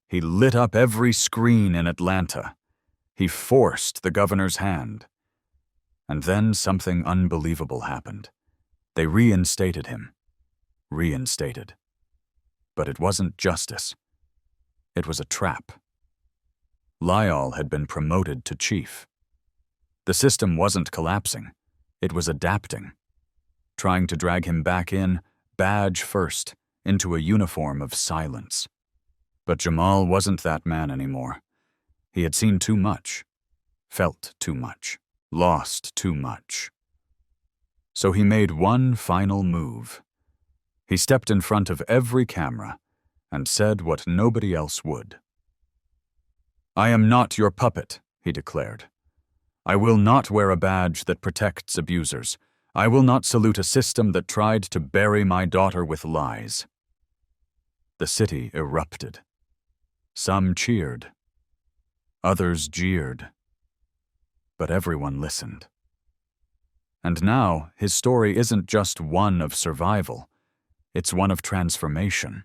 He lit up every screen in Atlanta. He forced the governor's hand. And then something unbelievable happened. They reinstated him. Reinstated. But it wasn't justice. It was a trap. Lyle had been promoted to chief. The system wasn't collapsing. It was adapting, trying to drag him back in, badge first, into a uniform of silence. But Jamal wasn't that man anymore. He had seen too much, felt too much, lost too much. So he made one final move. He stepped in front of every camera and said what nobody else would. "I am not your puppet," he declared. "I will not wear a badge that protects abusers. I will not salute a system that tried to bury my daughter with lies." The city erupted. Some cheered. Others jeered. But everyone listened. And now, his story isn't just one of survival. It's one of transformation.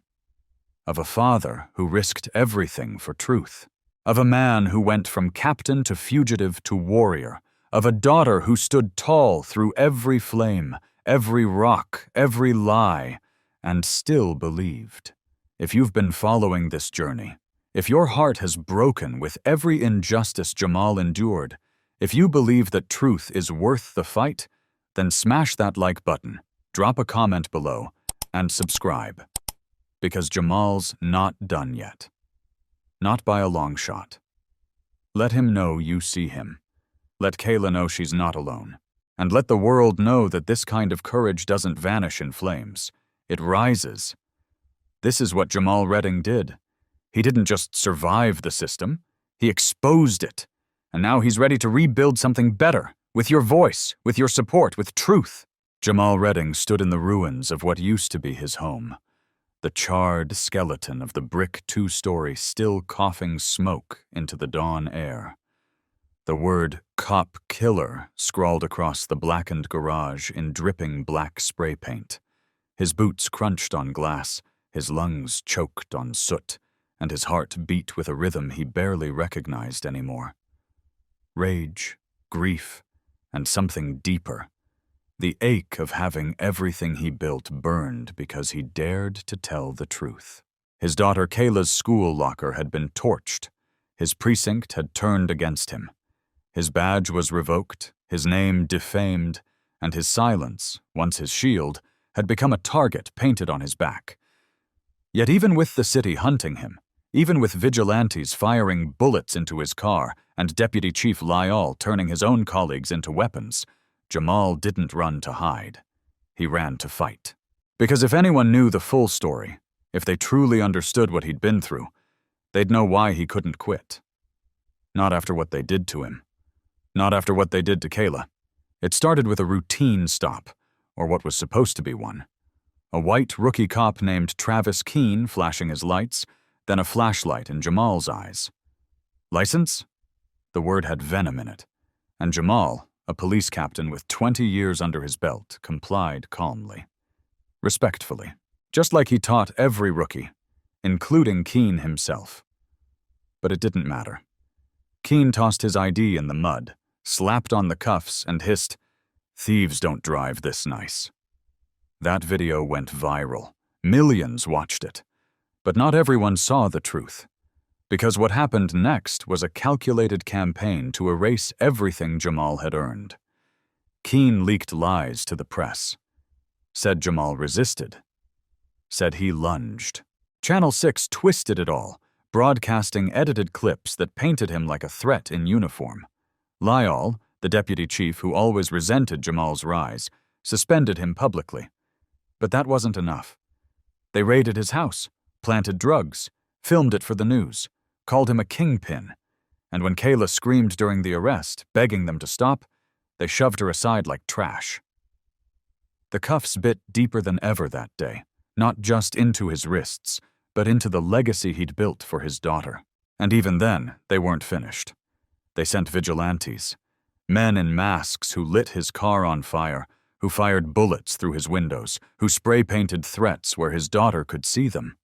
Of a father who risked everything for truth. Of a man who went from captain to fugitive to warrior. Of a daughter who stood tall through every flame, every rock, every lie, and still believed. If you've been following this journey, if your heart has broken with every injustice Jamal endured, if you believe that truth is worth the fight, then smash that like button, drop a comment below, and subscribe. Because Jamal's not done yet. Not by a long shot. Let him know you see him. Let Kayla know she's not alone. And let the world know that this kind of courage doesn't vanish in flames. It rises. This is what Jamal Redding did. He didn't just survive the system, he exposed it. And now he's ready to rebuild something better, with your voice, with your support, with truth. Jamal Redding stood in the ruins of what used to be his home. The charred skeleton of the brick two-story still coughing smoke into the dawn air. The word "cop killer" scrawled across the blackened garage in dripping black spray paint. His boots crunched on glass, his lungs choked on soot, and his heart beat with a rhythm he barely recognized anymore. Rage, grief, and something deeper. The ache of having everything he built burned because he dared to tell the truth. His daughter Kayla's school locker had been torched. His precinct had turned against him. His badge was revoked, his name defamed, and his silence, once his shield, had become a target painted on his back. Yet even with the city hunting him, even with vigilantes firing bullets into his car and Deputy Chief Lyall turning his own colleagues into weapons, Jamal didn't run to hide. He ran to fight. Because if anyone knew the full story, if they truly understood what he'd been through, they'd know why he couldn't quit. Not after what they did to him. Not after what they did to Kayla. It started with a routine stop, or what was supposed to be one. A white rookie cop named Travis Keene flashing his lights, then a flashlight in Jamal's eyes. License? The word had venom in it, and Jamal, a police captain with 20 years under his belt, complied calmly. Respectfully, just like he taught every rookie, including Keene himself. But it didn't matter. Keene tossed his ID in the mud, slapped on the cuffs, and hissed, "Thieves don't drive this nice." That video went viral. Millions watched it. But not everyone saw the truth. Because what happened next was a calculated campaign to erase everything Jamal had earned. Keene leaked lies to the press. Said Jamal resisted. Said he lunged. Channel 6 twisted it all, broadcasting edited clips that painted him like a threat in uniform. Lyall, the deputy chief who always resented Jamal's rise, suspended him publicly. But that wasn't enough. They raided his house, planted drugs, filmed it for the news, called him a kingpin, and when Kayla screamed during the arrest, begging them to stop, they shoved her aside like trash. The cuffs bit deeper than ever that day, not just into his wrists, but into the legacy he'd built for his daughter. And even then, they weren't finished. They sent vigilantes, men in masks who lit his car on fire, who fired bullets through his windows, who spray-painted threats where his daughter could see them.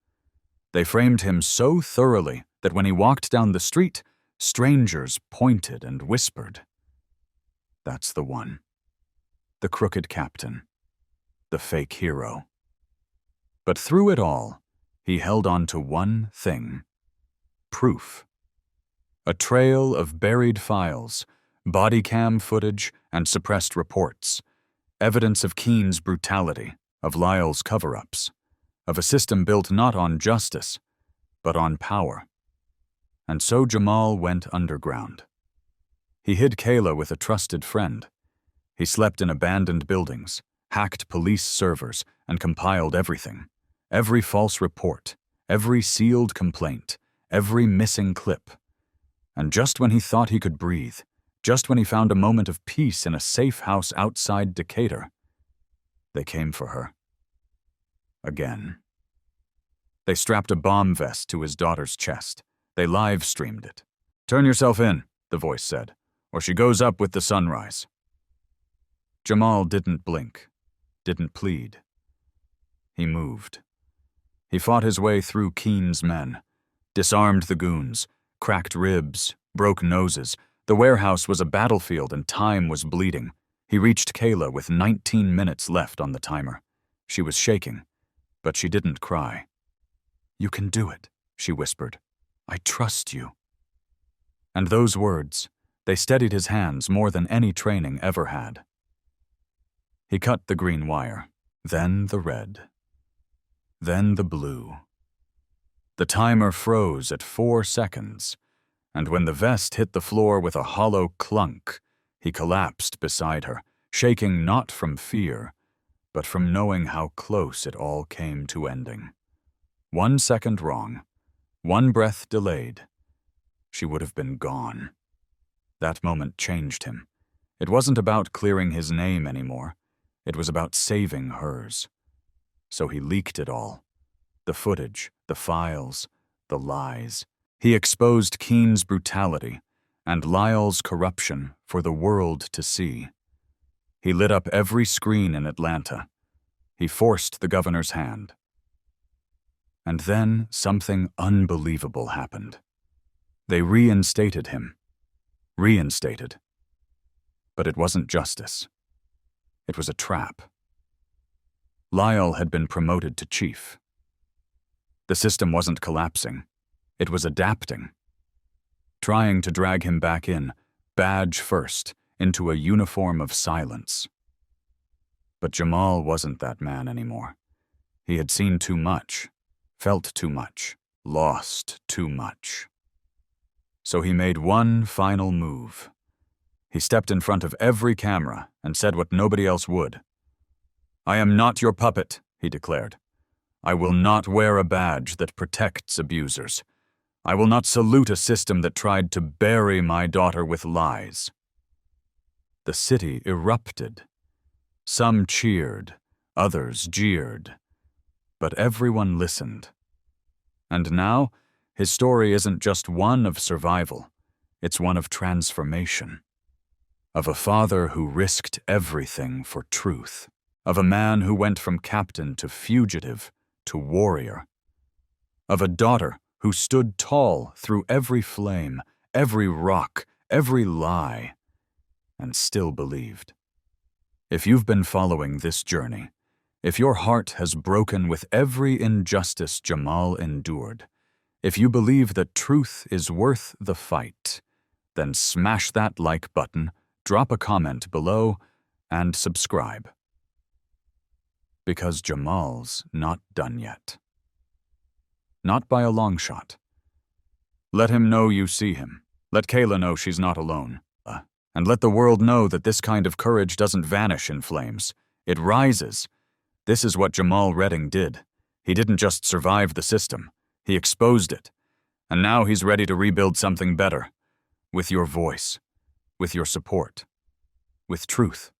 They framed him so thoroughly that when he walked down the street, strangers pointed and whispered. That's the one. The crooked captain. The fake hero. But through it all, he held on to one thing. Proof. A trail of buried files, body cam footage, and suppressed reports. Evidence of Keen's brutality, of Lyle's cover-ups, of a system built not on justice, but on power. And so Jamal went underground. He hid Kayla with a trusted friend. He slept in abandoned buildings, hacked police servers, and compiled everything. Every false report, every sealed complaint, every missing clip. And just when he thought he could breathe, just when he found a moment of peace in a safe house outside Decatur, they came for her. Again. They strapped a bomb vest to his daughter's chest. They live-streamed it. "Turn yourself in," the voice said, "or she goes up with the sunrise." Jamal didn't blink, didn't plead. He moved. He fought his way through Keen's men, disarmed the goons, cracked ribs, broke noses. The warehouse was a battlefield and time was bleeding. He reached Kayla with 19 minutes left on the timer. She was shaking, but she didn't cry. "You can do it," she whispered. "I trust you." And those words, they steadied his hands more than any training ever had. He cut the green wire, then the red, then the blue. The timer froze at 4 seconds, and when the vest hit the floor with a hollow clunk, he collapsed beside her, shaking not from fear, but from knowing how close it all came to ending. 1 second wrong, 1 breath delayed, she would have been gone. That moment changed him. It wasn't about clearing his name anymore. It was about saving hers. So he leaked it all. The footage, the files, the lies. He exposed Keen's brutality and Lyle's corruption for the world to see. He lit up every screen in Atlanta. He forced the governor's hand. And then something unbelievable happened. They reinstated him. Reinstated. But it wasn't justice. It was a trap. Lyle had been promoted to chief. The system wasn't collapsing. It was adapting. Trying to drag him back in, badge first, into a uniform of silence. But Jamal wasn't that man anymore. He had seen too much, felt too much, lost too much. So he made one final move. He stepped in front of every camera and said what nobody else would. "I am not your puppet," he declared. "I will not wear a badge that protects abusers. I will not salute a system that tried to bury my daughter with lies." The city erupted. Some cheered, others jeered, but everyone listened. And now, his story isn't just one of survival, it's one of transformation. Of a father who risked everything for truth. Of a man who went from captain to fugitive to warrior. Of a daughter who stood tall through every flame, every rock, every lie, and still believed. If you've been following this journey, if your heart has broken with every injustice Jamal endured, if you believe that truth is worth the fight, then smash that like button, drop a comment below, and subscribe. Because Jamal's not done yet. Not by a long shot. Let him know you see him. Let Kayla know she's not alone. And let the world know that this kind of courage doesn't vanish in flames. It rises. This is what Jamal Redding did. He didn't just survive the system. He exposed it. And now he's ready to rebuild something better. With your voice. With your support. With truth.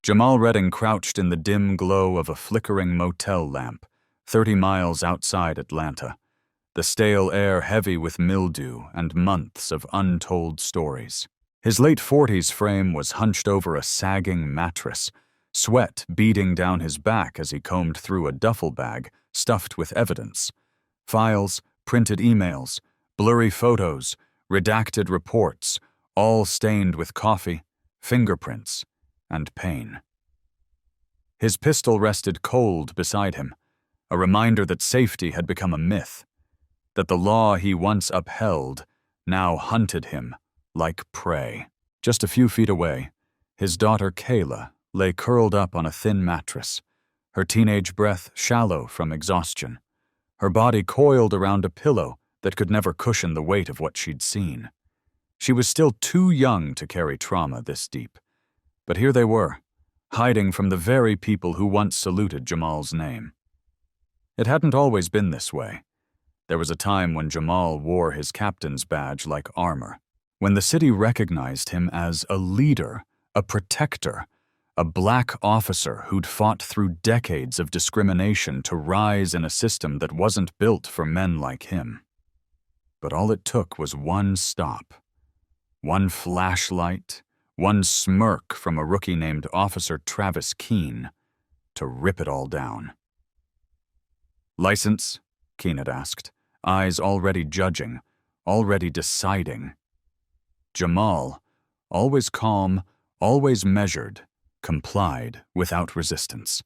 Jamal Redding crouched in the dim glow of a flickering motel lamp, 30 miles outside Atlanta. The stale air heavy with mildew and months of untold stories. His late 40s frame was hunched over a sagging mattress, sweat beading down his back as he combed through a duffel bag stuffed with evidence. Files, printed emails, blurry photos, redacted reports, all stained with coffee, fingerprints, and pain. His pistol rested cold beside him, a reminder that safety had become a myth, that the law he once upheld now hunted him like prey. Just a few feet away, his daughter Kayla lay curled up on a thin mattress, her teenage breath shallow from exhaustion, her body coiled around a pillow that could never cushion the weight of what she'd seen. She was still too young to carry trauma this deep, but here they were, hiding from the very people who once saluted Jamal's name. It hadn't always been this way. There was a time when Jamal wore his captain's badge like armor, when the city recognized him as a leader, a protector, a black officer who'd fought through decades of discrimination to rise in a system that wasn't built for men like him. But all it took was one stop, one flashlight, one smirk from a rookie named Officer Travis Keene to rip it all down. "License?" Keene had asked, eyes already judging, already deciding. Jamal, always calm, always measured, complied without resistance.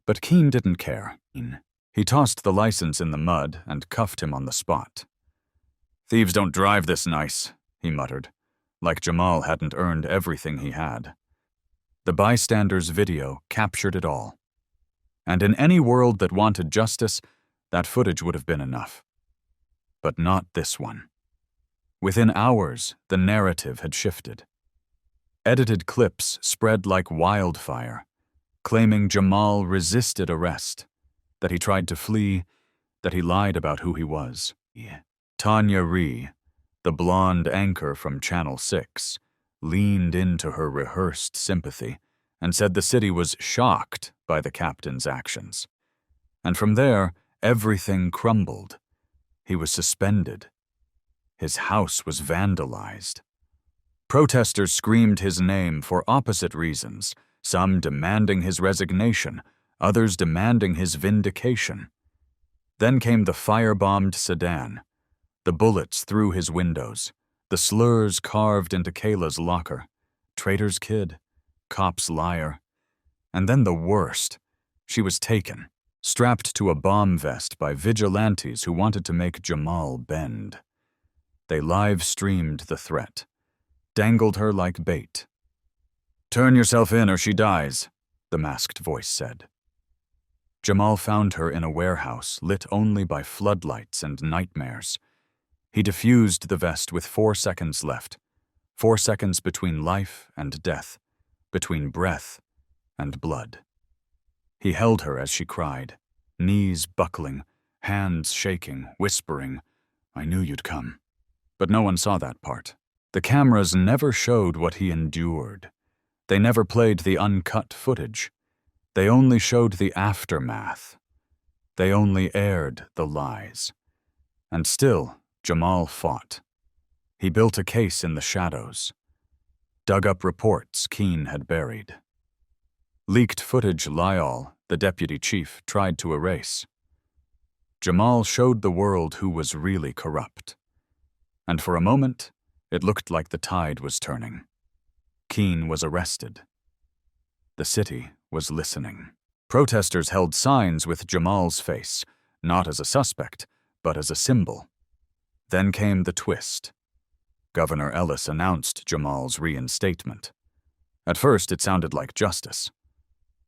But Keene didn't care. He tossed the license in the mud and cuffed him on the spot. "Thieves don't drive this nice," he muttered, like Jamal hadn't earned everything he had. The bystander's video captured it all. And in any world that wanted justice, that footage would have been enough. But not this one. Within hours, the narrative had shifted. Edited clips spread like wildfire, claiming Jamal resisted arrest, that he tried to flee, that he lied about who he was. Tanya Ree, the blonde anchor from Channel 6, leaned into her rehearsed sympathy and said the city was shocked by the captain's actions. And from there, everything crumbled. He was suspended. His house was vandalized. Protesters screamed his name for opposite reasons, some demanding his resignation, others demanding his vindication. Then came the firebombed sedan, the bullets through his windows, the slurs carved into Kayla's locker, traitor's kid, cop's liar. And then the worst, she was taken, strapped to a bomb vest by vigilantes who wanted to make Jamal bend. They live-streamed the threat, dangled her like bait. "Turn yourself in or she dies," the masked voice said. Jamal found her in a warehouse lit only by floodlights and nightmares. He diffused the vest with 4 seconds left, 4 seconds between life and death, between breath and blood. He held her as she cried, knees buckling, hands shaking, whispering, "I knew you'd come." But no one saw that part. The cameras never showed what he endured. They never played the uncut footage. They only showed the aftermath. They only aired the lies. And still, Jamal fought. He built a case in the shadows, dug up reports Keene had buried. Leaked footage Lyall, the deputy chief, tried to erase. Jamal showed the world who was really corrupt. And for a moment, it looked like the tide was turning. Keene was arrested. The city was listening. Protesters held signs with Jamal's face, not as a suspect, but as a symbol. Then came the twist. Governor Ellis announced Jamal's reinstatement. At first, it sounded like justice.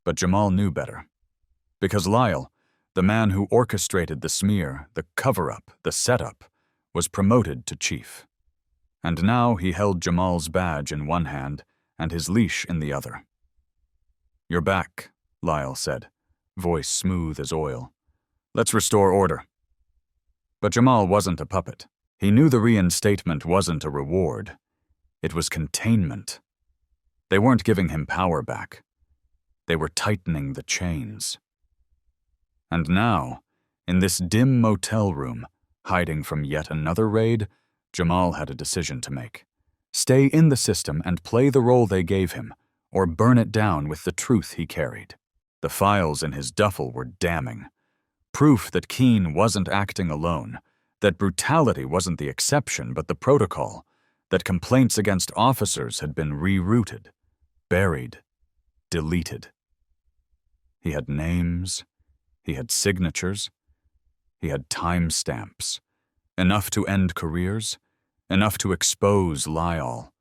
But Jamal knew better. Because Lyle, the man who orchestrated the smear, the cover-up, the setup, was promoted to chief. And now he held Jamal's badge in one hand and his leash in the other. "You're back," Lyle said, voice smooth as oil. "Let's restore order." But Jamal wasn't a puppet. He knew the reinstatement wasn't a reward. It was containment. They weren't giving him power back. They were tightening the chains. And now, in this dim motel room, hiding from yet another raid, Jamal had a decision to make. Stay in the system and play the role they gave him, or burn it down with the truth he carried. The files in his duffel were damning. Proof that Keene wasn't acting alone, that brutality wasn't the exception but the protocol, that complaints against officers had been rerouted, buried, deleted. He had names, he had signatures, he had timestamps, enough to end careers, enough to expose Lyall.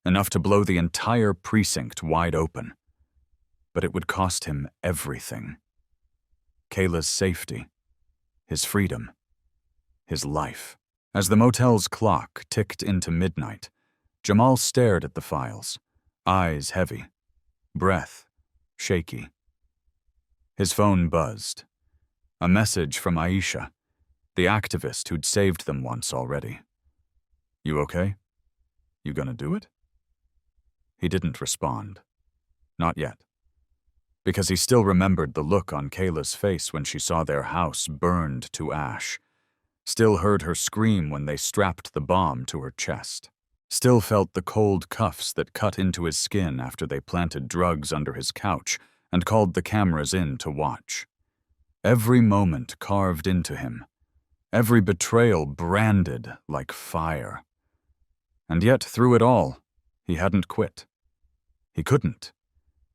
enough to blow the entire precinct wide open. But it would cost him everything. Kayla's safety, his freedom, his life. As the motel's clock ticked into midnight, Jamal stared at the files, eyes heavy, breath shaky. His phone buzzed. A message from Aisha, the activist who'd saved them once already. "You okay? You gonna do it?" He didn't respond. Not yet. Because he still remembered the look on Kayla's face when she saw their house burned to ash. Still heard her scream when they strapped the bomb to her chest. Still felt the cold cuffs that cut into his skin after they planted drugs under his couch and called the cameras in to watch. Every moment carved into him. Every betrayal branded like fire. And yet, through it all, he hadn't quit. He couldn't.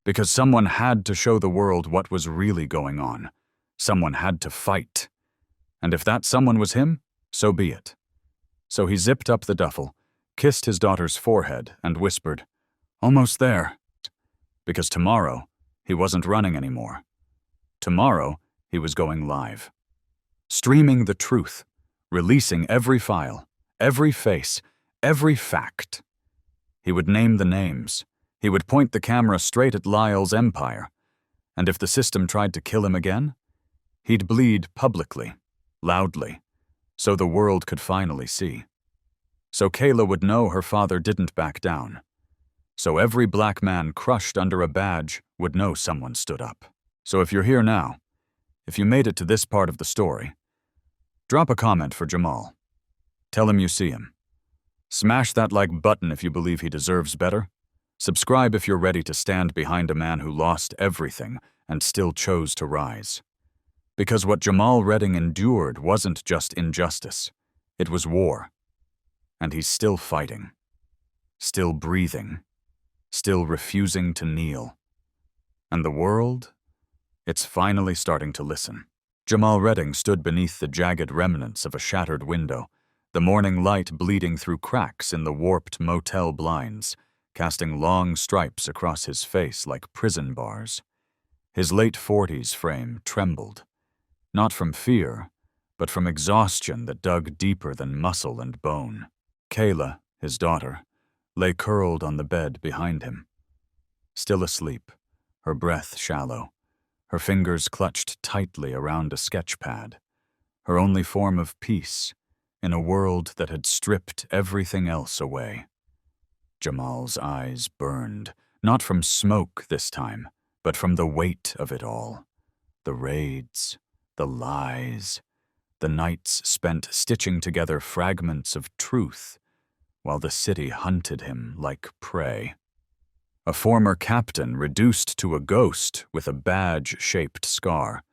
Because someone had to show the world what was really going on. Someone had to fight. And if that someone was him, so be it. So he zipped up the duffel, kissed his daughter's forehead, and whispered, "Almost there." Because tomorrow, he wasn't running anymore. Tomorrow, he was going live. Streaming the truth, releasing every file, every face, every fact. He would name the names. He would point the camera straight at Lyle's empire. And if the system tried to kill him again, he'd bleed publicly, loudly, so the world could finally see. So Kayla would know her father didn't back down. So every black man crushed under a badge would know someone stood up. So if you're here now, if you made it to this part of the story, drop a comment for Jamal. Tell him you see him. Smash that like button if you believe he deserves better. Subscribe if you're ready to stand behind a man who lost everything and still chose to rise. Because what Jamal Redding endured wasn't just injustice, it was war. And he's still fighting, still breathing, still refusing to kneel. And the world? It's finally starting to listen. Jamal Redding stood beneath the jagged remnants of a shattered window, the morning light bleeding through cracks in the warped motel blinds, casting long stripes across his face like prison bars. His late 40s frame trembled, not from fear, but from exhaustion that dug deeper than muscle and bone. Kayla, his daughter, lay curled on the bed behind him. Still asleep, her breath shallow, her fingers clutched tightly around a sketch pad, her only form of peace in a world that had stripped everything else away. Jamal's eyes burned, not from smoke this time, but from the weight of it all. The raids, the lies, the nights spent stitching together fragments of truth, while the city hunted him like prey. A former captain reduced to a ghost with a badge-shaped scar.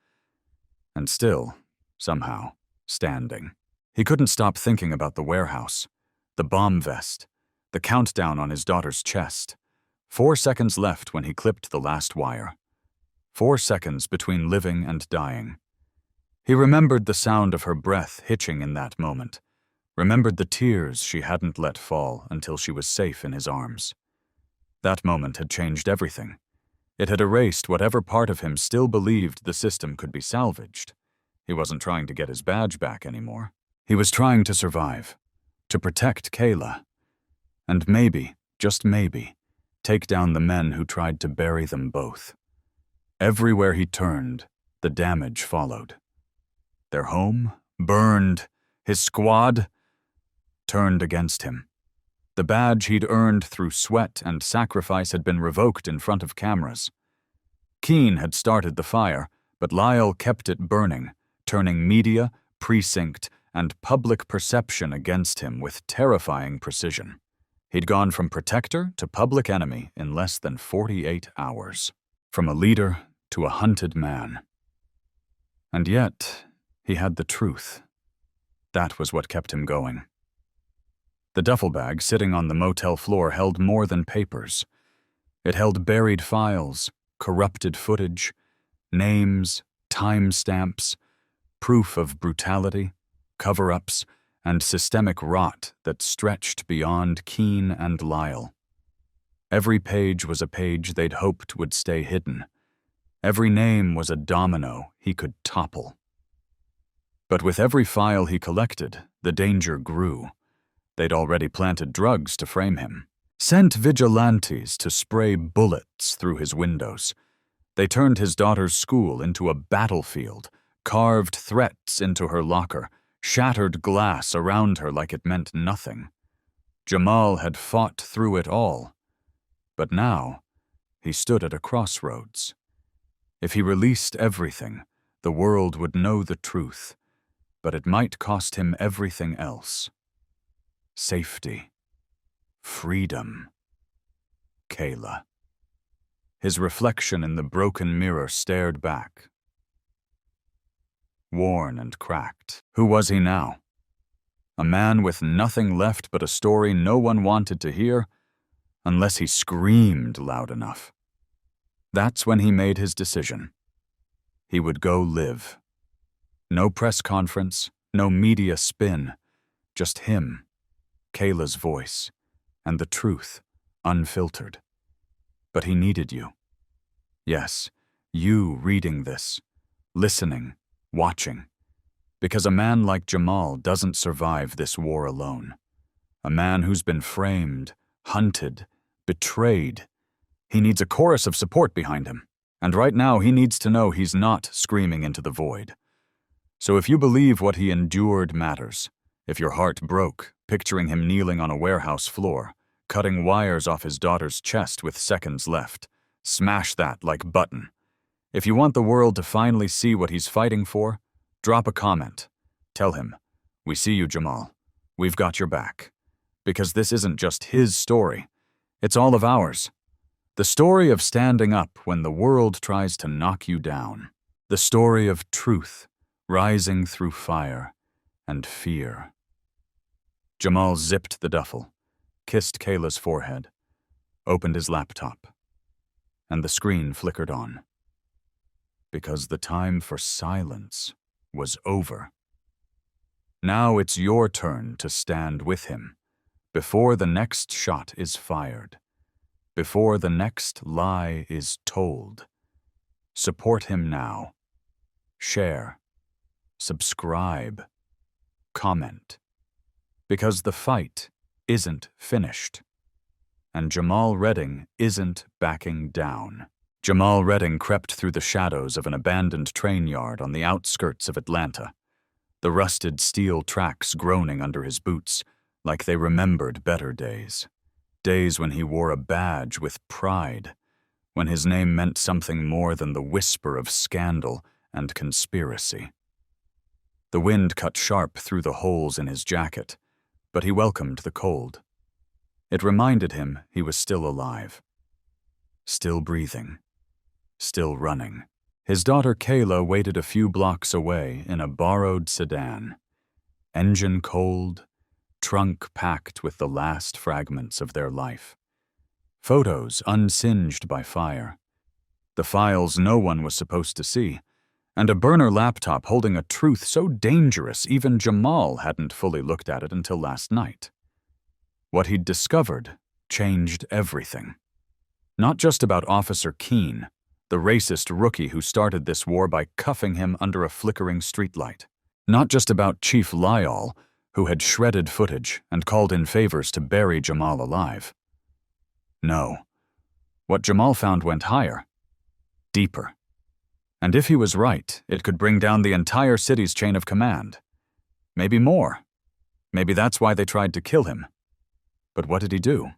And still, somehow, standing. He couldn't stop thinking about the warehouse, the bomb vest, the countdown on his daughter's chest. 4 seconds left when he clipped the last wire. 4 seconds between living and dying. He remembered the sound of her breath hitching in that moment, remembered the tears she hadn't let fall until she was safe in his arms. That moment had changed everything. It had erased whatever part of him still believed the system could be salvaged. He wasn't trying to get his badge back anymore. He was trying to survive, to protect Kayla, and maybe, just maybe, take down the men who tried to bury them both. Everywhere he turned, the damage followed. Their home burned. His squad turned against him. The badge he'd earned through sweat and sacrifice had been revoked in front of cameras. Keene had started the fire, but Lyle kept it burning, turning media, precinct, and public perception against him with terrifying precision. He'd gone from protector to public enemy in less than 48 hours. From a leader to a hunted man. And yet, he had the truth. That was what kept him going. The duffel bag sitting on the motel floor held more than papers. It held buried files, corrupted footage, names, timestamps, proof of brutality, cover-ups, and systemic rot that stretched beyond Keene and Lyle. Every page was a page they'd hoped would stay hidden. Every name was a domino he could topple. But with every file he collected, the danger grew. They'd already planted drugs to frame him, sent vigilantes to spray bullets through his windows. They turned his daughter's school into a battlefield, carved threats into her locker, shattered glass around her like it meant nothing. Jamal had fought through it all, but now he stood at a crossroads. If he released everything, the world would know the truth, but it might cost him everything else. Safety. Freedom. Kayla. His reflection in the broken mirror stared back. Worn and cracked. Who was he now? A man with nothing left but a story no one wanted to hear, unless he screamed loud enough. That's when he made his decision. He would go live. No press conference, no media spin, just him, Kayla's voice, and the truth, unfiltered. But he needed you. Yes, you reading this, listening, watching. Because a man like Jamal doesn't survive this war alone. A man who's been framed, hunted, betrayed. He needs a chorus of support behind him. And right now he needs to know he's not screaming into the void. So if you believe what he endured matters, if your heart broke, picturing him kneeling on a warehouse floor, cutting wires off his daughter's chest with seconds left, smash that like button. If you want the world to finally see what he's fighting for, drop a comment. Tell him, we see you, Jamal. We've got your back. Because this isn't just his story. It's all of ours. The story of standing up when the world tries to knock you down. The story of truth, rising through fire and fear. Jamal zipped the duffel, kissed Kayla's forehead, opened his laptop, and the screen flickered on. Because the time for silence was over. Now it's your turn to stand with him, before the next shot is fired, before the next lie is told. Support him now. Share. Subscribe. Comment. Because the fight isn't finished. And Jamal Redding isn't backing down. Jamal Redding crept through the shadows of an abandoned train yard on the outskirts of Atlanta, the rusted steel tracks groaning under his boots like they remembered better days. Days when he wore a badge with pride, when his name meant something more than the whisper of scandal and conspiracy. The wind cut sharp through the holes in his jacket, but he welcomed the cold. It reminded him he was still alive, still breathing, still running. His daughter Kayla waited a few blocks away in a borrowed sedan, engine cold, trunk packed with the last fragments of their life. Photos unsinged by fire, the files no one was supposed to see, and a burner laptop holding a truth so dangerous even Jamal hadn't fully looked at it until last night. What he'd discovered changed everything. Not just about Officer Keene, the racist rookie who started this war by cuffing him under a flickering streetlight. Not just about Chief Lyall, who had shredded footage and called in favors to bury Jamal alive. No. What Jamal found went higher, deeper. And if he was right, it could bring down the entire city's chain of command. Maybe more. Maybe that's why they tried to kill him. But what did he do?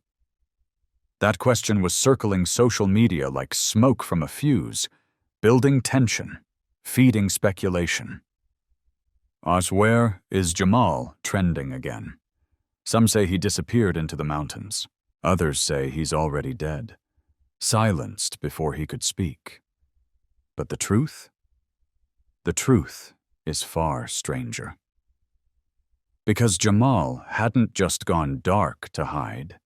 That question was circling social media like smoke from a fuse, building tension, feeding speculation. Where is Jamal trending again? Some say he disappeared into the mountains. Others say he's already dead, silenced before he could speak. But the truth? The truth is far stranger. Because Jamal hadn't just gone dark to hide.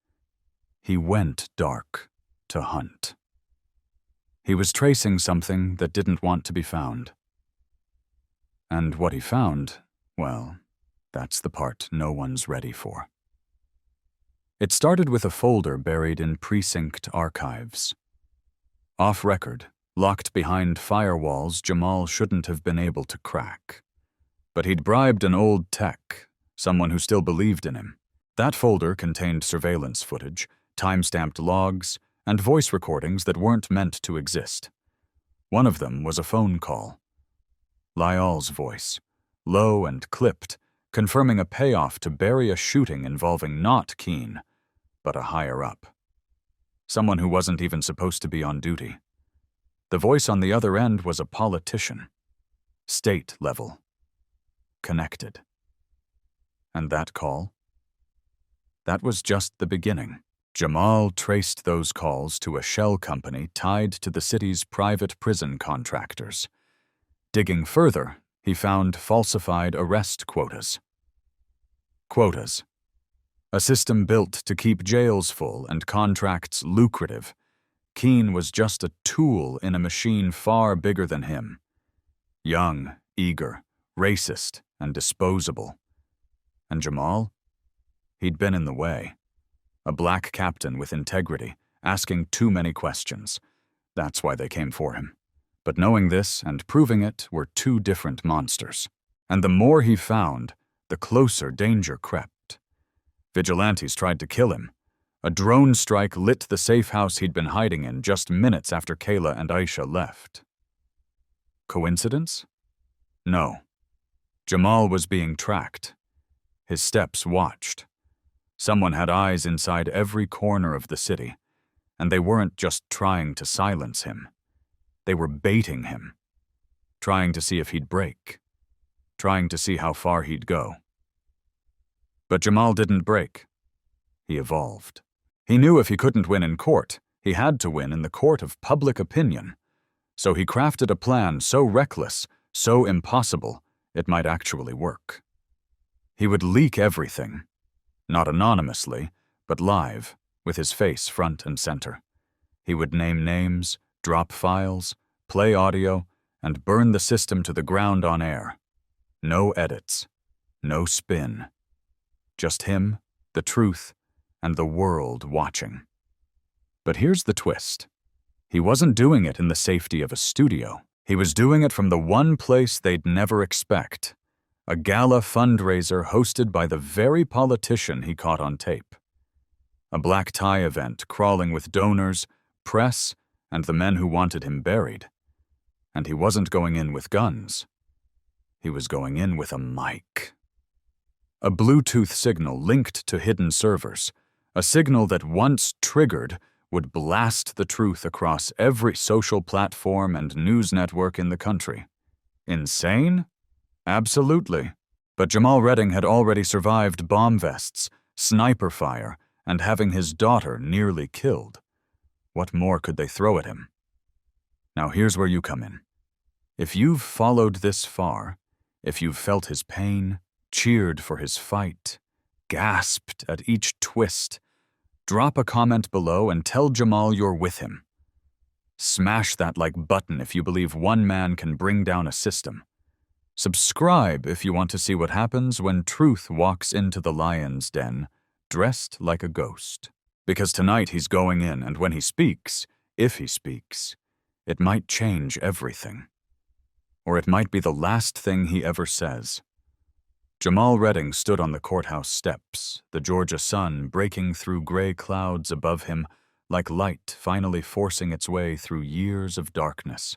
He went dark to hunt. He was tracing something that didn't want to be found. And what he found, well, that's the part no one's ready for. It started with a folder buried in precinct archives. Off record, locked behind firewalls Jamal shouldn't have been able to crack. But he'd bribed an old tech, someone who still believed in him. That folder contained surveillance footage, time-stamped logs, and voice recordings that weren't meant to exist. One of them was a phone call. Lyall's voice, low and clipped, confirming a payoff to bury a shooting involving not Keene, but a higher-up. Someone who wasn't even supposed to be on duty. The voice on the other end was a politician. State level. Connected. And that call? That was just the beginning. Jamal traced those calls to a shell company tied to the city's private prison contractors. Digging further, he found falsified arrest quotas. Quotas. A system built to keep jails full and contracts lucrative. Keene was just a tool in a machine far bigger than him. Young, eager, racist, and disposable. And Jamal? He'd been in the way. A black captain with integrity, asking too many questions. That's why they came for him. But knowing this and proving it were two different monsters. And the more he found, the closer danger crept. Vigilantes tried to kill him. A drone strike lit the safe house he'd been hiding in just minutes after Kayla and Aisha left. Coincidence? No. Jamal was being tracked. His steps watched. Someone had eyes inside every corner of the city, and they weren't just trying to silence him. They were baiting him, trying to see if he'd break, trying to see how far he'd go. But Jamal didn't break. He evolved. He knew if he couldn't win in court, he had to win in the court of public opinion. So he crafted a plan so reckless, so impossible, it might actually work. He would leak everything. Not anonymously, but live, with his face front and center. He would name names, drop files, play audio, and burn the system to the ground on air. No edits, no spin. Just him, the truth, and the world watching. But here's the twist. He wasn't doing it in the safety of a studio. He was doing it from the one place they'd never expect. A gala fundraiser hosted by the very politician he caught on tape. A black tie event crawling with donors, press, and the men who wanted him buried. And he wasn't going in with guns. He was going in with a mic. A Bluetooth signal linked to hidden servers. A signal that once triggered would blast the truth across every social platform and news network in the country. Insane? Absolutely. But Jamal Redding had already survived bomb vests, sniper fire, and having his daughter nearly killed. What more could they throw at him? Now here's where you come in. If you've followed this far, if you've felt his pain, cheered for his fight, gasped at each twist, drop a comment below and tell Jamal you're with him. Smash that like button if you believe one man can bring down a system. Subscribe if you want to see what happens when truth walks into the lion's den, dressed like a ghost. Because tonight he's going in, and when he speaks, if he speaks, it might change everything. Or it might be the last thing he ever says. Jamal Redding stood on the courthouse steps, the Georgia sun breaking through gray clouds above him like light finally forcing its way through years of darkness.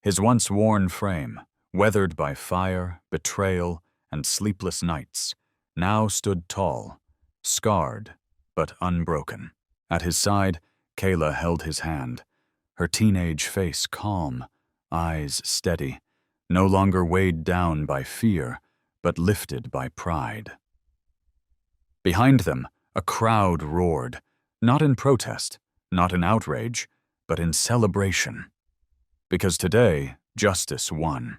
His once worn frame, weathered by fire, betrayal, and sleepless nights, now stood tall, scarred, but unbroken. At his side, Kayla held his hand, her teenage face calm, eyes steady, no longer weighed down by fear, but lifted by pride. Behind them, a crowd roared, not in protest, not in outrage, but in celebration. Because today, justice won.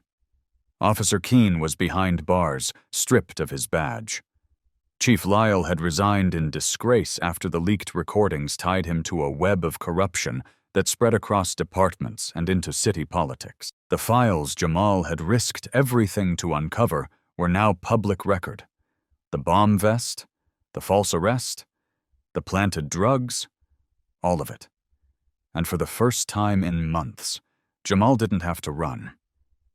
Officer Keene was behind bars, stripped of his badge. Chief Lyall had resigned in disgrace after the leaked recordings tied him to a web of corruption that spread across departments and into city politics. The files Jamal had risked everything to uncover were now public record. The bomb vest, the false arrest, the planted drugs, all of it. And for the first time in months, Jamal didn't have to run,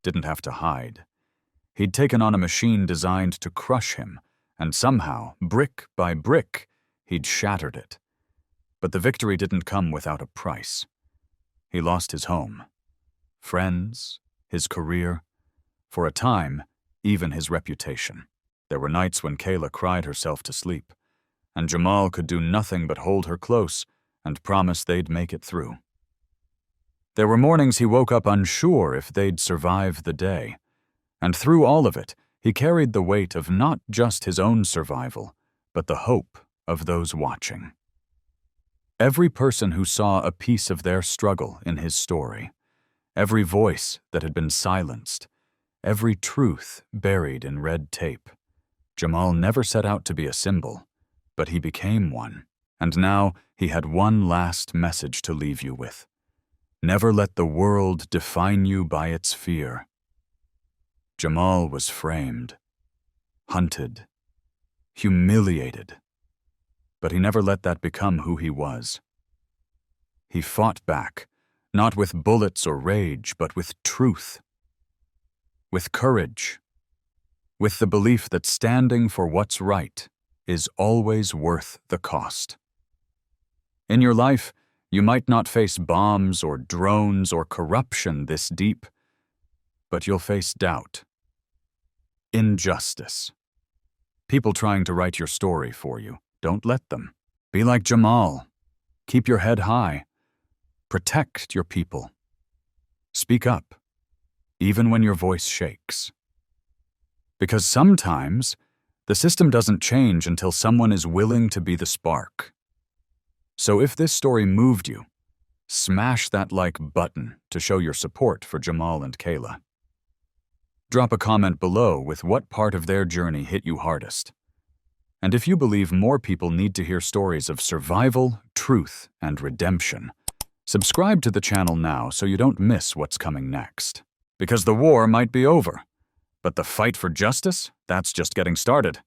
didn't have to hide. He'd taken on a machine designed to crush him, and somehow, brick by brick, he'd shattered it. But the victory didn't come without a price. He lost his home, friends, his career, for a time, even his reputation. There were nights when Kayla cried herself to sleep, and Jamal could do nothing but hold her close and promise they'd make it through. There were mornings he woke up unsure if they'd survive the day, and through all of it, he carried the weight of not just his own survival, but the hope of those watching. Every person who saw a piece of their struggle in his story, every voice that had been silenced, every truth buried in red tape. Jamal never set out to be a symbol, but he became one, and now he had one last message to leave you with. Never let the world define you by its fear. Jamal was framed, hunted, humiliated, but he never let that become who he was. He fought back, not with bullets or rage, but with truth, with courage, with the belief that standing for what's right is always worth the cost. In your life, you might not face bombs or drones or corruption this deep, but you'll face doubt, injustice, people trying to write your story for you. Don't let them. Be like Jamal. Keep your head high. Protect your people. Speak up, even when your voice shakes. Because sometimes, the system doesn't change until someone is willing to be the spark. So if this story moved you, smash that like button to show your support for Jamal and Kayla. Drop a comment below with what part of their journey hit you hardest. And if you believe more people need to hear stories of survival, truth, and redemption, subscribe to the channel now so you don't miss what's coming next. Because the war might be over, but the fight for justice, that's just getting started.